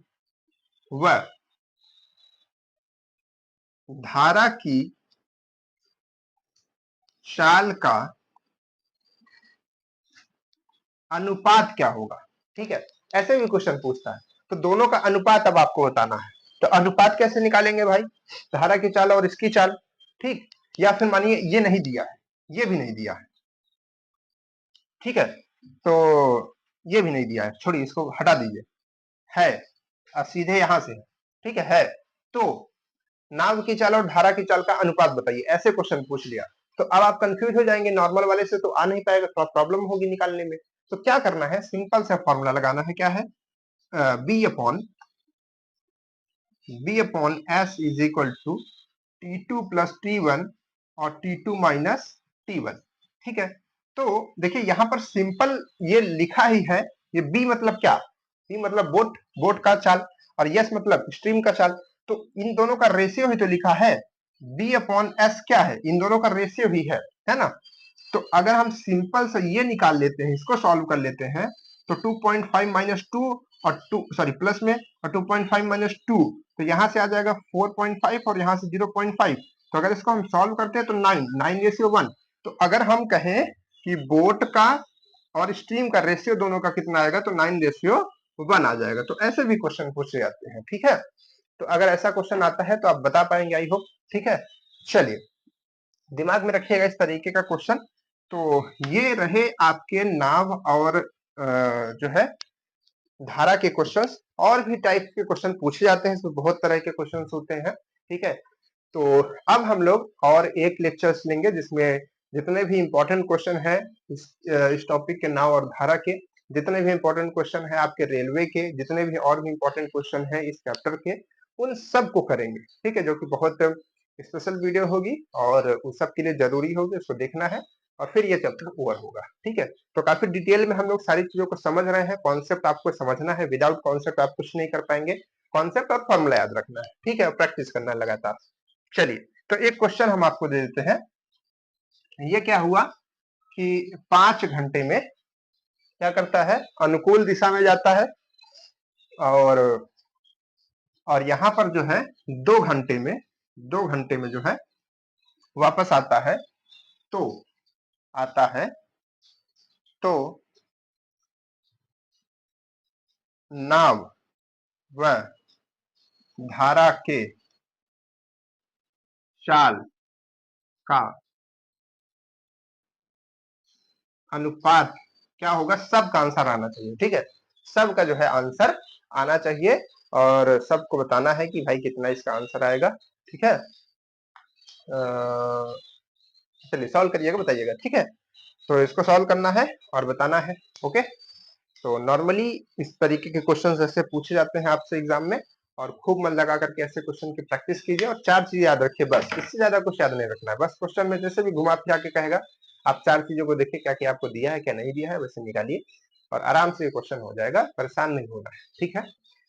व धारा की चाल का अनुपात क्या होगा। ठीक है, ऐसे भी क्वेश्चन पूछता है, तो दोनों का अनुपात अब आपको बताना है। तो अनुपात कैसे निकालेंगे भाई, धारा की चाल और इसकी चाल। ठीक, या फिर मानिए ये नहीं दिया है, ये भी नहीं दिया है। ठीक है, तो ये भी नहीं दिया है, छोड़िए इसको हटा दीजिए। है, अब सीधे यहां से है। ठीक है, तो नाव की चाल और धारा की चाल का अनुपात बताइए, ऐसे क्वेश्चन पूछ लिया। तो अब आप कंफ्यूज हो जाएंगे, नॉर्मल वाले से तो आ नहीं पाएगा, थोड़ा प्रॉब्लम होगी निकालने में। तो क्या करना है, सिंपल सा फॉर्मूला लगाना है, क्या है, b/b/s is equal to T2 plus T1 और T2 माइनस T1। ठीक है, तो देखिए यहां पर सिंपल ये लिखा ही है। ये b मतलब क्या, b मतलब बोट, बोट का चाल, और यस मतलब स्ट्रीम का चाल। तो इन दोनों का रेशियो ही तो लिखा है, B/S क्या है, इन दोनों का रेशियो भी है ना। तो अगर हम सिंपल से ये निकाल लेते हैं, इसको सॉल्व कर लेते हैं, तो 2.5 माइनस 2 और 2 सॉरी प्लस में, और 2.5 माइनस 2, तो यहाँ से आ जाएगा 4.5 और यहाँ से 0.5। तो अगर इसको हम सॉल्व करते हैं तो 9:1। तो अगर हम कहें कि बोट का और स्ट्रीम का रेशियो दोनों का कितना आएगा, तो 9:1 आ जाएगा। तो ऐसे भी क्वेश्चन पूछे जाते हैं, ठीक है। तो अगर ऐसा क्वेश्चन आता है तो आप बता पाएंगे, आई होप, ठीक है। चलिए, दिमाग में रखिएगा इस तरीके का क्वेश्चन। तो ये रहे आपके नाव और जो है धारा के क्वेश्चंस। और भी टाइप के क्वेश्चन पूछे जाते हैं, इसमें बहुत तरह के क्वेश्चंस होते हैं, ठीक है। तो अब हम लोग और एक लेक्चर्स लेंगे जिसमें जितने भी इंपॉर्टेंट क्वेश्चन है इस टॉपिक के नाव और धारा के, जितने भी इंपॉर्टेंट क्वेश्चन है आपके रेलवे के, जितने भी और भी इंपॉर्टेंट क्वेश्चन है इस चैप्टर के, उन सब को करेंगे, ठीक है। जो कि बहुत स्पेशल वीडियो होगी और उन सब के लिए जरूरी होगी, उसको देखना है और फिर ये चैप्टर ओवर होगा, ठीक है। तो काफी डिटेल में हम लोग सारी चीजों को समझ रहे हैं। कॉन्सेप्ट आपको समझना है, विदाउट कॉन्सेप्ट आप कुछ नहीं कर पाएंगे। कॉन्सेप्ट और फॉर्मूला याद रखना है, ठीक है, प्रैक्टिस करना है लगातार। चलिए, तो एक क्वेश्चन हम आपको दे देते हैं। ये क्या हुआ कि 5 घंटे में क्या करता है, अनुकूल दिशा में जाता है, और यहां पर जो है 2 घंटे में जो है वापस आता है। तो आता है तो नाव व धारा के चाल का अनुपात क्या होगा, सबका आंसर आना चाहिए, ठीक है। सबका जो है आंसर आना चाहिए और सबको बताना है कि भाई कितना इसका आंसर आएगा, ठीक है। चलिए सॉल्व करिएगा, बताइएगा, ठीक है। तो इसको सॉल्व करना है और बताना है, ओके। तो नॉर्मली इस तरीके के क्वेश्चंस ऐसे पूछे जाते हैं आपसे एग्जाम में, और खूब मन लगा करके ऐसे क्वेश्चन की प्रैक्टिस कीजिए और 4 चीज याद रखिए, बस इससे ज्यादा कुछ याद नहीं रखना है। बस क्वेश्चन में जैसे भी घुमा फिरा के कहेगा, आप 4 चीजों को देखिए, क्या क्या आपको दिया है क्या नहीं दिया है, वैसे निकालिए और आराम से क्वेश्चन हो जाएगा, परेशान नहीं होना है, ठीक है।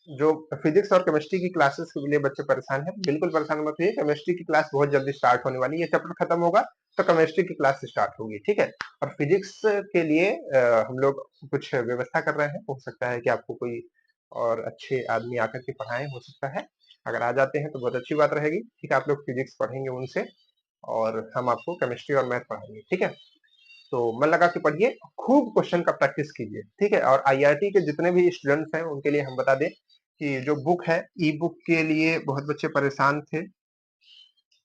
जो फिजिक्स और केमिस्ट्री की क्लासेस के लिए बच्चे परेशान है, बिल्कुल परेशान मत होइए। केमिस्ट्री की क्लास बहुत जल्दी स्टार्ट होने वाली है, ये चैप्टर खत्म होगा तो केमिस्ट्री की क्लास स्टार्ट होगी, ठीक है। और फिजिक्स के लिए हम लोग कुछ व्यवस्था कर रहे हैं, हो सकता है कि आपको कोई और अच्छे आदमी आकर के पढ़ाएं, हो सकता है। अगर आ जाते हैं तो बहुत अच्छी बात रहेगी, ठीक है। आप लोग फिजिक्स पढ़ेंगे उनसे और हम आपको केमिस्ट्री और मैथ पढ़ाएंगे, ठीक है। तो मन लगा के पढ़िए, खूब क्वेश्चन का प्रैक्टिस कीजिए, ठीक है। और आईआईटी के जितने भी स्टूडेंट्स हैं उनके लिए हम बता दें कि जो बुक है, ई बुक के लिए बहुत बच्चे परेशान थे।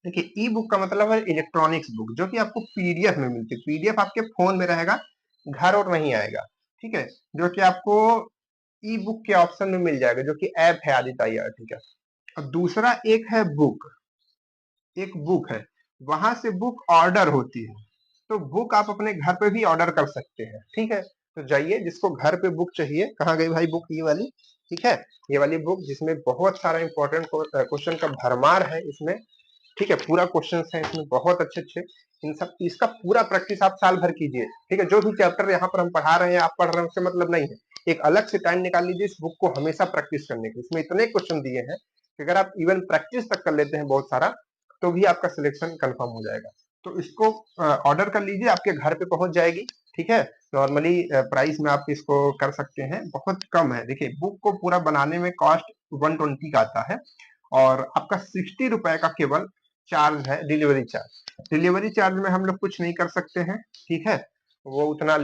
देखिए, ई बुक का मतलब है इलेक्ट्रॉनिक्स बुक, जो कि आपको पीडीएफ में मिलती है। पीडीएफ आपके फोन में रहेगा, घर और नहीं आएगा, ठीक है। जो कि आपको ई बुक के ऑप्शन में मिल जाएगा, जो कि ऐप है आदित्य आईआईटी का। और दूसरा एक है बुक, एक बुक है, वहां से बुक ऑर्डर होती है। तो बुक आप अपने घर पे भी ऑर्डर कर सकते हैं, ठीक है। तो जाइए, जिसको घर पे बुक चाहिए, कहाँ गई भाई बुक, ये वाली, ठीक है। ये वाली बुक जिसमें बहुत सारा इंपॉर्टेंट क्वेश्चन का भरमार है इसमें, ठीक है। पूरा क्वेश्चन है इसमें बहुत अच्छे अच्छे, इन सब इसका पूरा प्रैक्टिस आप साल भर कीजिए, ठीक है। जो भी चैप्टर यहाँ पर हम पढ़ा रहे हैं, आप पढ़ रहे हैं, उससे मतलब नहीं है। एक अलग से टाइम निकाल लीजिए इस बुक को हमेशा प्रैक्टिस करने की। इसमें इतने क्वेश्चन दिए हैं कि अगर आप इवन प्रैक्टिस तक कर लेते हैं बहुत सारा, तो भी आपका सिलेक्शन कंफर्म हो जाएगा। तो इसको ऑर्डर कर लीजिए, आपके घर पे पहुंच जाएगी, ठीक है। नॉर्मली प्राइस में आप इसको कर सकते हैं, बहुत कम है। देखिए, बुक को पूरा बनाने में कॉस्ट 120 का आता है और आपका 60 रुपए का केवल चार्ज है, डिलीवरी चार्ज। डिलीवरी चार्ज में हम लोग कुछ नहीं कर सकते हैं, ठीक है। वो उतना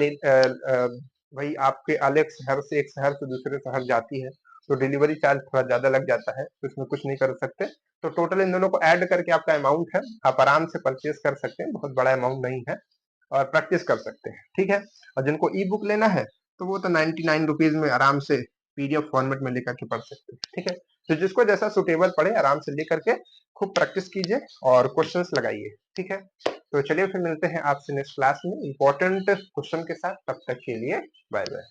भाई आपके अलग शहर से एक शहर से दूसरे शहर जाती है, तो डिलीवरी चार्ज थोड़ा ज्यादा लग जाता है, तो इसमें कुछ नहीं कर सकते। तो टोटल इन दोनों को ऐड करके आपका अमाउंट है, आप आराम से परचेज कर सकते हैं, बहुत बड़ा अमाउंट नहीं है, और प्रैक्टिस कर सकते हैं, ठीक है। और जिनको ई बुक लेना है तो वो तो 99 रुपीज में आराम से पीडीएफ फॉर्मेट में लेकर के पढ़ सकते हैं, ठीक है। तो जिसको जैसा सुटेबल पड़े आराम से लेकर के खूब प्रैक्टिस कीजिए और क्वेश्चंस लगाइए, ठीक है। तो चलिए फिर मिलते हैं आपसे नेक्स्ट क्लास में इंपॉर्टेंट क्वेश्चन के साथ, तब तक के लिए बाय बाय।